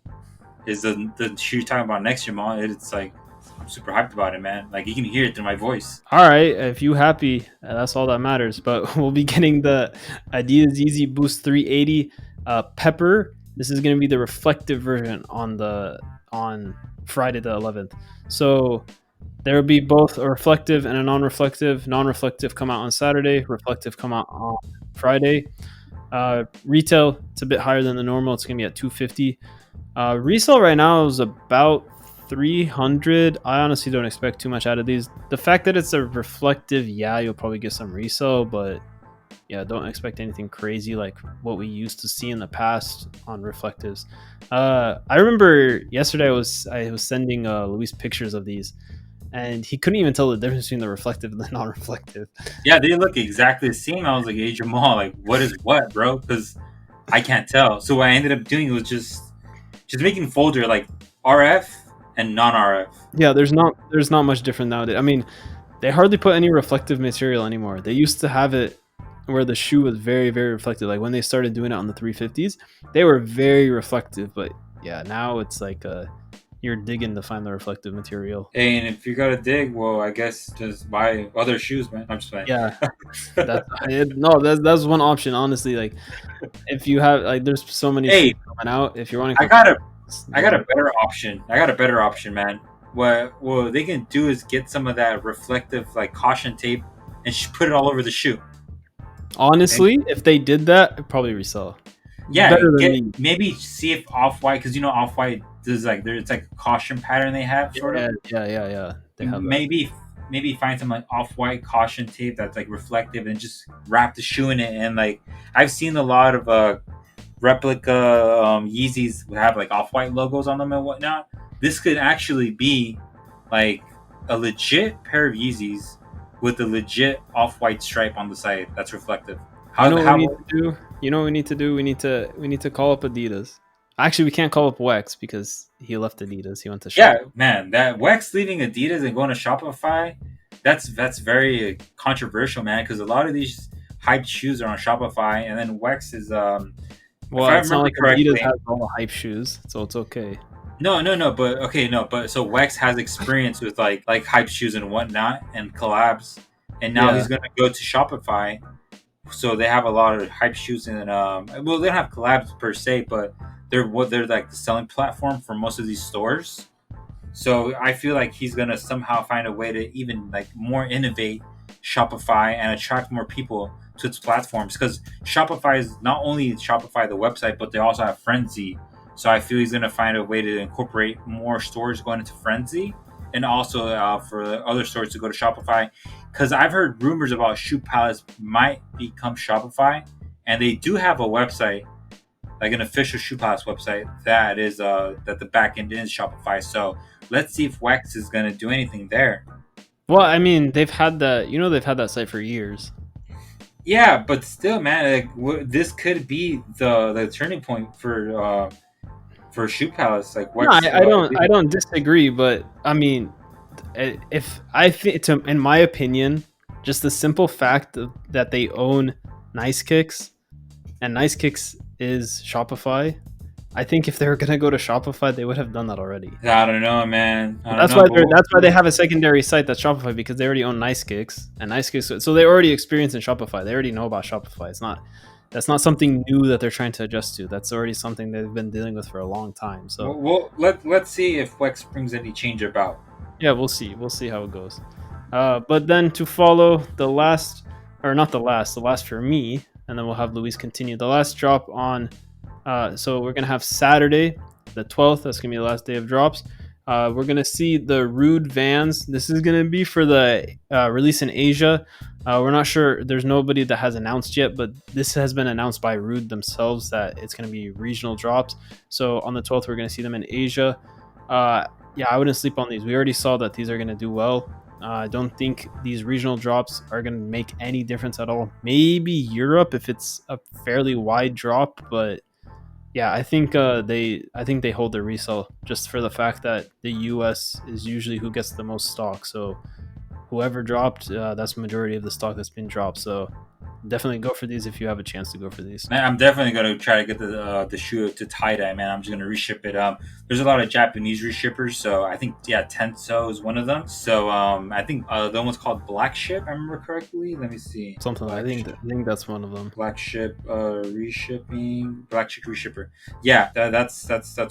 [SPEAKER 1] is the shoe you're talking about next year, Jamal. It's like I'm super hyped about it, man. Like you can hear it through my voice.
[SPEAKER 2] All right, if you happy, that's all that matters. But we'll be getting the Adidas YEEZY Boost 380 Pepper. This is going to be the reflective version on Friday the 11th. So there will be both a reflective and a non-reflective. Non-reflective come out on Saturday. Reflective come out on Friday. Retail, it's a bit higher than the normal. It's going to be at $250. Resale right now is about $300. I honestly don't expect too much out of these. The fact that it's a reflective, yeah, you'll probably get some resale, but yeah, don't expect anything crazy like what we used to see in the past on reflectives. I remember yesterday I was sending Luis pictures of these, and he couldn't even tell the difference between the reflective and the non-reflective.
[SPEAKER 1] Yeah, they look exactly the same. I was like, hey, Jamal, like what is what, bro? Because I can't tell. So what I ended up doing was just making folder like RF and non-RF.
[SPEAKER 2] Yeah, there's not much different nowadays. I mean, they hardly put any reflective material anymore. They used to have it where the shoe was very, very reflective. Like when they started doing it on the 350s, they were very reflective. But yeah, now it's like you're digging to find the reflective material.
[SPEAKER 1] Hey, and if you gotta dig, well, I guess just buy other shoes, man. I'm just playing.
[SPEAKER 2] Yeah, that's one option. Honestly, like if you have like, there's so many shoes coming out. If you're wanting,
[SPEAKER 1] I got a better option. I got a better option, man. What they can do is get some of that reflective like caution tape and put it all over the shoe.
[SPEAKER 2] Honestly, if they did that, I'd probably resell.
[SPEAKER 1] Yeah, maybe see if Off-White, because you know Off-White does like it's like a caution pattern they have sort of.
[SPEAKER 2] Yeah. They have
[SPEAKER 1] maybe find some like Off-White caution tape that's like reflective and just wrap the shoe in it. And like I've seen a lot of replica Yeezys have like Off-White logos on them and whatnot. This could actually be like a legit pair of Yeezys with a legit Off-White stripe on the side that's reflective.
[SPEAKER 2] You
[SPEAKER 1] How
[SPEAKER 2] know
[SPEAKER 1] the
[SPEAKER 2] what we
[SPEAKER 1] how?
[SPEAKER 2] need to do? You know what we need to do? We need to call up Adidas. Actually, we can't call up Wex because he left Adidas. He went to
[SPEAKER 1] Yeah,
[SPEAKER 2] Shopify.
[SPEAKER 1] man, that Wex leaving Adidas and going to Shopify, that's very controversial, man. Because a lot of these hyped shoes are on Shopify, and then Wex is if
[SPEAKER 2] Well,
[SPEAKER 1] I
[SPEAKER 2] it's not
[SPEAKER 1] remember
[SPEAKER 2] like Adidas
[SPEAKER 1] correctly.
[SPEAKER 2] has all the hype shoes, so it's okay.
[SPEAKER 1] No, but okay, no, but so Wex has experience with like hype shoes and whatnot and collabs, and now
[SPEAKER 2] Yeah.
[SPEAKER 1] he's gonna go to Shopify. So they have a lot of hype shoes and well, they don't have collabs per se, but they're like the selling platform for most of these stores. So I feel like he's gonna somehow find a way to even like more innovate Shopify and attract more people to its platforms, because Shopify is not only Shopify the website, but they also have Frenzy. So I feel he's gonna find a way to incorporate more stores going into Frenzy, and also for the other stores to go to Shopify. Because I've heard rumors about Shoe Palace might become Shopify, and they do have a website, like an official Shoe Palace website that is that the backend is Shopify. So let's see if Wex is gonna do anything there.
[SPEAKER 2] Well, I mean, they've had that. They've had that site for years.
[SPEAKER 1] Yeah, but still, man, like, this could be the turning point for Shoe Palace. Like
[SPEAKER 2] No,
[SPEAKER 1] Wex,
[SPEAKER 2] I don't disagree, but I mean, if I think, in my opinion, just the simple fact that they own Nice Kicks and Nice Kicks is Shopify. I think if they were gonna go to Shopify, they would have done that already.
[SPEAKER 1] I don't know, man. I
[SPEAKER 2] But
[SPEAKER 1] don't know, but
[SPEAKER 2] that's why they have a secondary site that's Shopify, because they already own Nice Kicks and Nice Kicks, so they're already experienced in Shopify. They already know about Shopify. That's not something new that they're trying to adjust to. That's already something they've been dealing with for a long time. So
[SPEAKER 1] let's see if Wex brings any change about.
[SPEAKER 2] yeah, we'll see. We'll see how it goes. But then to follow the last, or not the last for me, and then we'll have Luis continue. The last drop on, so we're going to have Saturday, the 12th. That's going to be the last day of drops. We're going to see the Rhude Vans. This is going to be for the release in Asia. We're not sure. There's nobody that has announced yet, but this has been announced by Rhude themselves that it's going to be regional drops. So on the 12th, we're going to see them in Asia. Yeah, I wouldn't sleep on these. We already saw that these are going to do well. I don't think these regional drops are going to make any difference at all. Maybe Europe if it's a fairly wide drop, but yeah, I think they hold their resale just for the fact that the US is usually who gets the most stock. So whoever dropped, that's the majority of the stock that's been dropped. So definitely go for these if you have a chance to go for these.
[SPEAKER 1] Man, I'm definitely gonna try to get the shoe to tie dye. Man, I'm just gonna reship it. There's a lot of Japanese reshippers, so I think Tenso is one of them. So I think the one was called Black Ship. I remember correctly. Let me see.
[SPEAKER 2] Something
[SPEAKER 1] Black Ship.
[SPEAKER 2] I think that's one of them.
[SPEAKER 1] Black Ship reshipping, Black Ship reshipper. Yeah, that's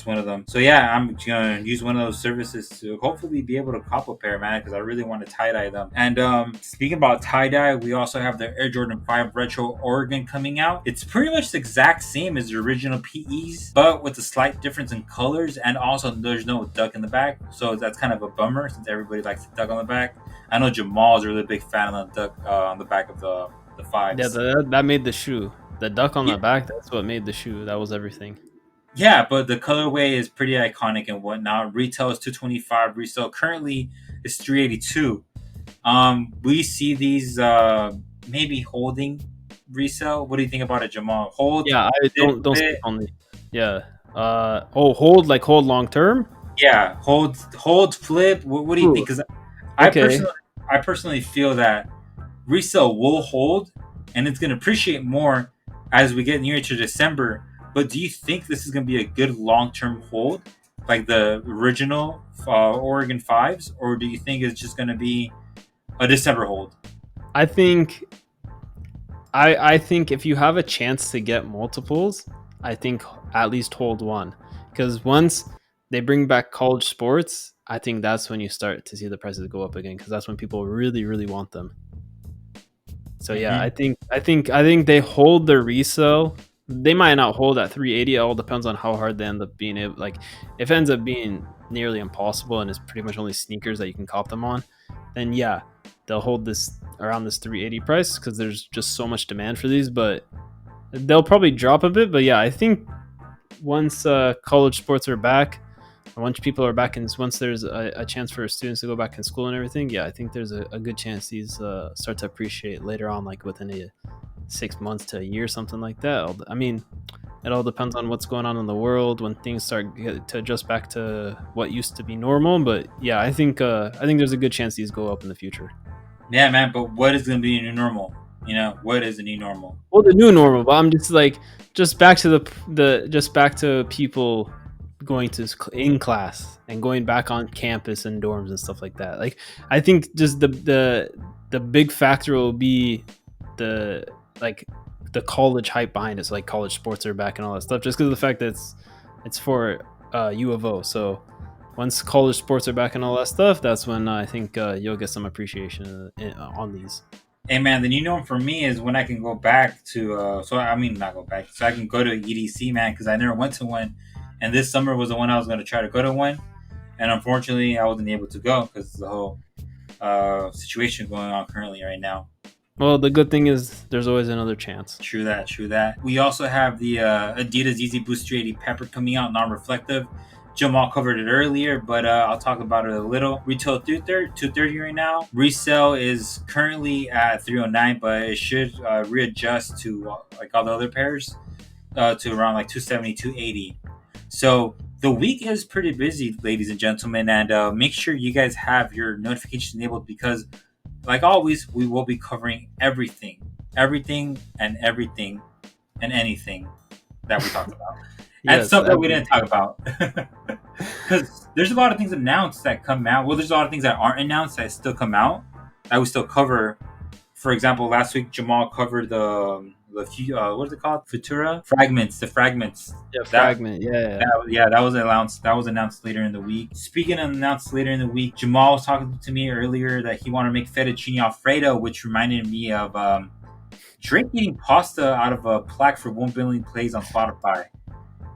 [SPEAKER 1] one of them. So yeah, I'm gonna use one of those services to hopefully be able to cop a pair, man, because I really want to tie dye them. And speaking about tie dye, we also have the Air Jordan 5 Retro Oregon coming out. It's pretty much the exact same as the original PEs, but with a slight difference in colors, and also there's no duck in the back, so that's kind of a bummer since everybody likes the duck on the back. I know Jamal is a really big fan of the duck on the back of the fives.
[SPEAKER 2] Yeah, that made the shoe. The duck on the back, that's what made the shoe. That was everything.
[SPEAKER 1] Yeah, but the colorway is pretty iconic and whatnot. Retail is $225. Resale currently is $382. We see these maybe holding resale. What do you think about it, Jamal? Hold?
[SPEAKER 2] Yeah, I don't sleep on the. Yeah. Hold long term.
[SPEAKER 1] Yeah, hold, flip. What do you think? Because
[SPEAKER 2] Okay.
[SPEAKER 1] I personally feel that resale will hold, and it's going to appreciate more as we get near to December. But do you think this is going to be a good long-term hold, like the original Oregon 5s, or do you think it's just going to be a December hold?
[SPEAKER 2] I think I think if you have a chance to get multiples, I think at least hold one, because once they bring back college sports, I think that's when you start to see the prices go up again, because that's when people really want them. So yeah,
[SPEAKER 1] Mm-hmm.
[SPEAKER 2] I think they hold their resale. They might not hold at 380. It all depends on how hard they end up being able. Like, if it ends up being nearly impossible and it's pretty much only sneakers that you can cop them on, then yeah, they'll hold this around this 380 price because there's just so much demand for these. But they'll probably drop a bit. But yeah, I think once college sports are back, once people are back, and once there's a chance for students to go back in school and everything, yeah, I think there's a good chance these start to appreciate later on, like within a 6 months to a year, something like that. I mean, it all depends on what's going on in the world when things start to adjust back to what used to be normal. But yeah, I think there's a good chance these go up in the future.
[SPEAKER 1] Yeah, man. But what is going to be a new normal? What is a new normal?
[SPEAKER 2] Well, the new normal, but I'm just like just back to just back to people going to in class and going back on campus and dorms and stuff like that. Like I think just the big factor will be the like the college hype behind it. So like college sports are back and all that stuff, just because of the fact that it's for U of O. So once college sports are back and all that stuff, that's when I think you'll get some appreciation on these.
[SPEAKER 1] Hey, man, the new norm for me is when I can go back to. Not go back. So I can go to EDC, man, because I never went to one, and this summer was the one I was going to try to go to one, and unfortunately, I wasn't able to go because the whole situation going on currently right now.
[SPEAKER 2] Well, the good thing is there's always another chance.
[SPEAKER 1] True that, true that. We also have the Adidas YEEZY Boost 380 Pepper coming out, non-reflective. Jamal covered it earlier, but I'll talk about it a little. Retail 230 right now. Resale is currently at 309, but it should readjust to like all the other pairs to around like 270, 280. So the week is pretty busy, ladies and gentlemen, and make sure you guys have your notifications enabled because, like always, we will be covering everything and anything that we talked about. And stuff that we didn't talk about. Because there's a lot of things announced that come out. Well, there's a lot of things that aren't announced that still come out that we still cover. For example, last week Jamal covered the what is it called? Futura fragments. The fragments.
[SPEAKER 2] Yeah, fragment.
[SPEAKER 1] That was announced. That was announced later in the week. Speaking of announced later in the week, Jamal was talking to me earlier that he wanted to make fettuccine alfredo, which reminded me of Drake eating pasta out of a plaque for 1 billion plays on Spotify,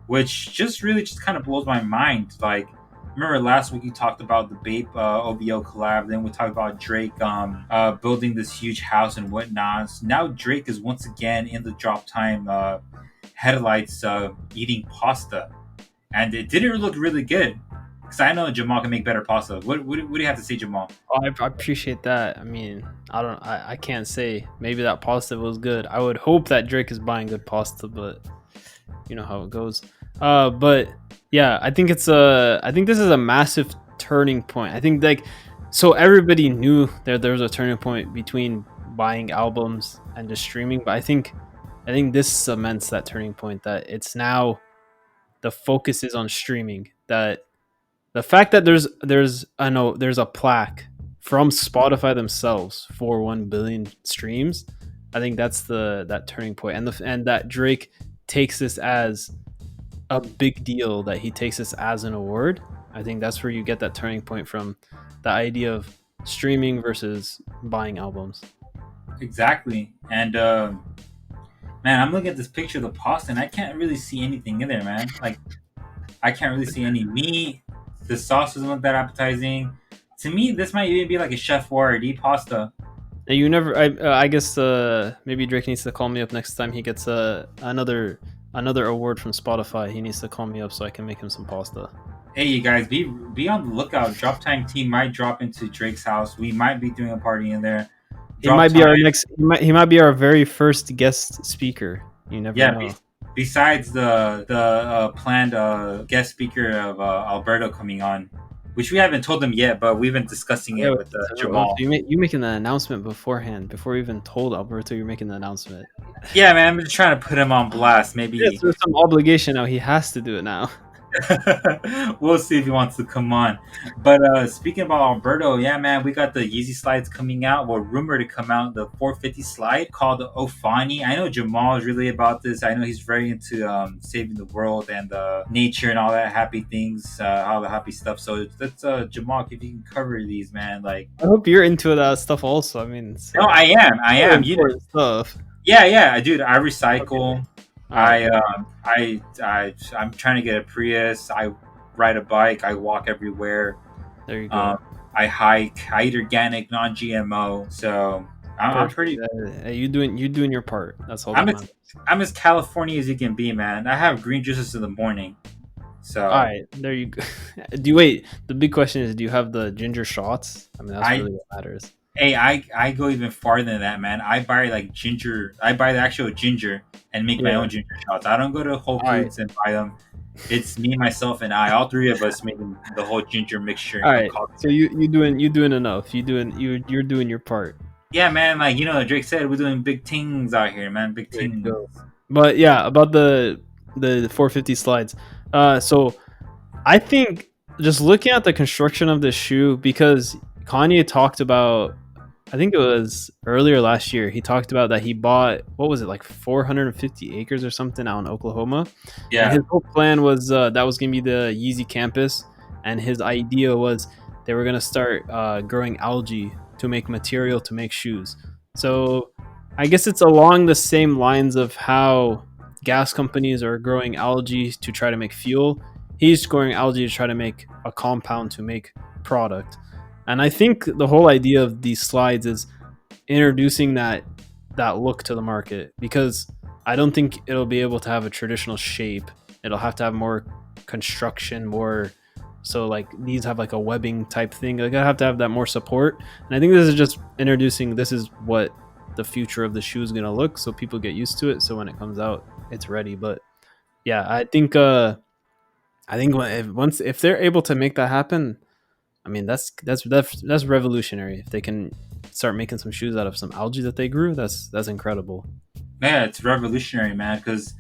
[SPEAKER 1] which just kind of blows my mind. Like, remember last week you talked about the Bape OVO collab, then we talked about Drake building this huge house and whatnot. So now Drake is once again in the drop time headlights eating pasta, and it didn't look really good. Because I know Jamal can make better pasta. What do you have to say, Jamal?
[SPEAKER 2] Oh, I appreciate that. I mean, I can't say. Maybe that pasta was good. I would hope that Drake is buying good pasta, but you know how it goes. But yeah, I think this is a massive turning point. I think so everybody knew there was a turning point between buying albums and just streaming, but I think this cements that turning point, that it's now the focus is on streaming. That the fact that there's a plaque from Spotify themselves for 1 billion streams, I think that's that turning point, and that Drake takes this as a big deal, that he takes this as an award. I think that's where you get that turning point from the idea of streaming versus buying albums.
[SPEAKER 1] Exactly. And man, I'm looking at this picture of the pasta and I can't really see anything in there, man. Like, I can't really see any meat. The sauce doesn't look that appetizing. To me, this might even be like a Chef Boyardee pasta.
[SPEAKER 2] You never. I guess maybe Drake needs to call me up next time he gets another award from Spotify. He needs to call me up so I can make him some pasta.
[SPEAKER 1] Hey, you guys, be on the lookout. Drop Time team might drop into Drake's house. We might be doing a party in there.
[SPEAKER 2] He might be our next. He might be our very first guest speaker. You never know.
[SPEAKER 1] Besides the planned guest speaker of Alberto coming on, which we haven't told them yet, but we've been discussing it with Jamal.
[SPEAKER 2] You making the announcement beforehand, before we even told Alberto you're making the announcement.
[SPEAKER 1] Yeah, man, I'm just trying to put him on blast. Maybe
[SPEAKER 2] there's some obligation now. He has to do it now.
[SPEAKER 1] We'll see if he wants to come on. But speaking about Alberto, yeah, man, we got the Yeezy slides coming out. Well, rumored to come out, the 450 slide called the Ofani. I know Jamal is really about this. I know he's very into saving the world and nature and all that happy things, all the happy stuff. So let's Jamal, if you can cover these, man. Like,
[SPEAKER 2] I hope you're into that stuff also. I mean,
[SPEAKER 1] no, I am. You know,
[SPEAKER 2] stuff.
[SPEAKER 1] Yeah, dude. I recycle.
[SPEAKER 2] Okay.
[SPEAKER 1] I'm trying to get a Prius. I ride a bike. I walk everywhere.
[SPEAKER 2] There you go.
[SPEAKER 1] I hike. I eat organic, non-GMO. So I'm pretty.
[SPEAKER 2] You doing your part. That's all.
[SPEAKER 1] I'm as California as you can be, man. I have green juices in the morning. So
[SPEAKER 2] all right, there you go. Wait? The big question is, do you have the ginger shots? I mean, that's really what matters.
[SPEAKER 1] Hey, I go even farther than that, man. I buy like ginger. I buy the actual ginger and make my
[SPEAKER 2] Yeah.
[SPEAKER 1] own ginger shots. I don't go to Whole
[SPEAKER 2] All right.
[SPEAKER 1] Foods and buy them. It's me, myself, and I. All three of us making the whole ginger mixture
[SPEAKER 2] All right. So
[SPEAKER 1] concoction.
[SPEAKER 2] you doing enough. You're doing your part.
[SPEAKER 1] Yeah, man. Like Drake said, we're doing big things out here, man. Big
[SPEAKER 2] There you
[SPEAKER 1] things.
[SPEAKER 2] go. But yeah, about the 450 slides. So I think just looking at the construction of this shoe, because Kanye talked about, I think it was earlier last year, he talked about that he bought, what was it, like 450 acres or something out in Oklahoma. And
[SPEAKER 1] Yeah,
[SPEAKER 2] his whole plan was that was going to be the Yeezy campus. And his idea was they were going to start growing algae to make material to make shoes. So I guess it's along the same lines of how gas companies are growing algae to try to make fuel. He's growing algae to try to make a compound to make product. And I think the whole idea of these slides is introducing that look to the market, because I don't think it'll be able to have a traditional shape. It'll have to have more construction, more, so like these have like a webbing type thing. Like I have to have that more support. And I think this is just introducing, this is what the future of the shoe is going to look, so people get used to it, so when it comes out it's ready. But yeah, I think if they're able to make that happen, I mean that's revolutionary. If they can start making some shoes out of some algae that they grew, that's incredible.
[SPEAKER 1] yeah. It's revolutionary, man. Because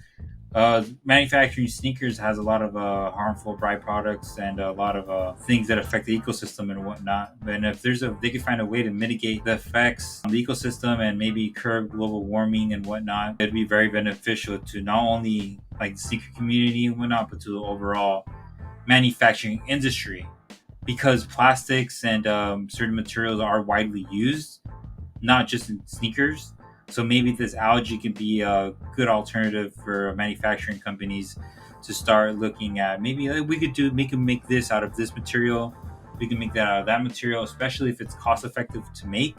[SPEAKER 1] manufacturing sneakers has a lot of harmful byproducts and a lot of things that affect the ecosystem and whatnot. And if they can find a way to mitigate the effects on the ecosystem and maybe curb global warming and whatnot, it'd be very beneficial to not only like the sneaker community and whatnot, but to the overall manufacturing industry. Because plastics and certain materials are widely used, not just in sneakers. So maybe this algae can be a good alternative for manufacturing companies to start looking at. Maybe like, we can make this out of this material. We can make that out of that material, especially if it's cost effective to make.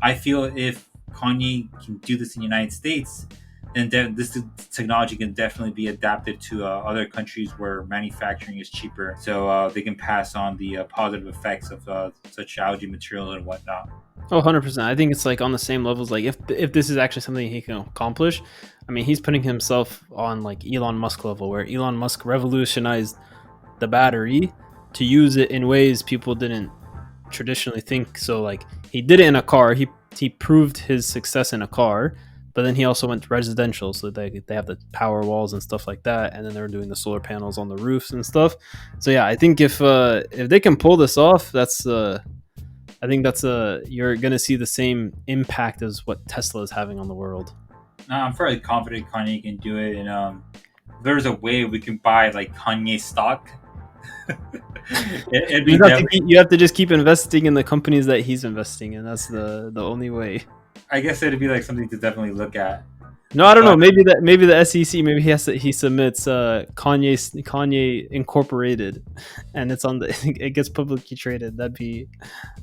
[SPEAKER 1] I feel if Kanye can do this in the United States, then this technology can definitely be adapted to other countries where manufacturing is cheaper, so they can pass on the positive effects of such algae material and whatnot.
[SPEAKER 2] Oh, 100%. I think it's like on the same levels. Like if this is actually something he can accomplish, I mean, he's putting himself on like Elon Musk level, where Elon Musk revolutionized the battery to use it in ways people didn't traditionally think. So like he did it in a car. He proved his success in a car, but then he also went residential. So they have the power walls and stuff like that, and then they're doing the solar panels on the roofs and stuff. So yeah, I think if they can pull this off, I think that's you're gonna see the same impact as what Tesla is having on the world.
[SPEAKER 1] I'm fairly confident Kanye can do it, and if there's a way we can buy like Kanye stock. It'd be definitely.
[SPEAKER 2] You have to just keep investing in the companies that he's investing in. That's the only way.
[SPEAKER 1] I guess it'd be like something to definitely look at.
[SPEAKER 2] No, I don't know.
[SPEAKER 1] But
[SPEAKER 2] Maybe the SEC, maybe he submits Kanye Incorporated, and it's on the it gets publicly traded.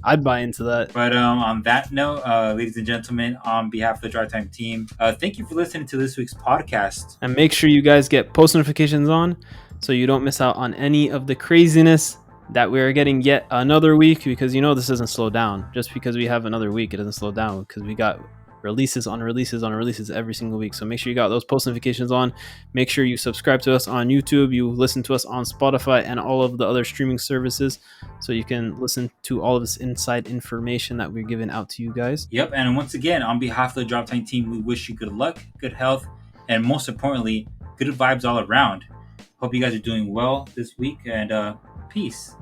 [SPEAKER 2] I'd buy into that.
[SPEAKER 1] on that note, ladies and gentlemen, on behalf of the Drive Time team, thank you for listening to this week's podcast.
[SPEAKER 2] And make sure you guys get post notifications on, so you don't miss out on any of the craziness that we're getting yet another week, because this doesn't slow down. Just because we have another week, it doesn't slow down, because we got releases on releases on releases every single week. So make sure you got those post notifications on. Make sure you subscribe to us on YouTube, you listen to us on Spotify and all of the other streaming services, so you can listen to all of this inside information that we're giving out to you guys.
[SPEAKER 1] Yep, and once again, on behalf of the Drop Time team, we wish you good luck, good health, and most importantly, good vibes all around. Hope you guys are doing well this week, and peace.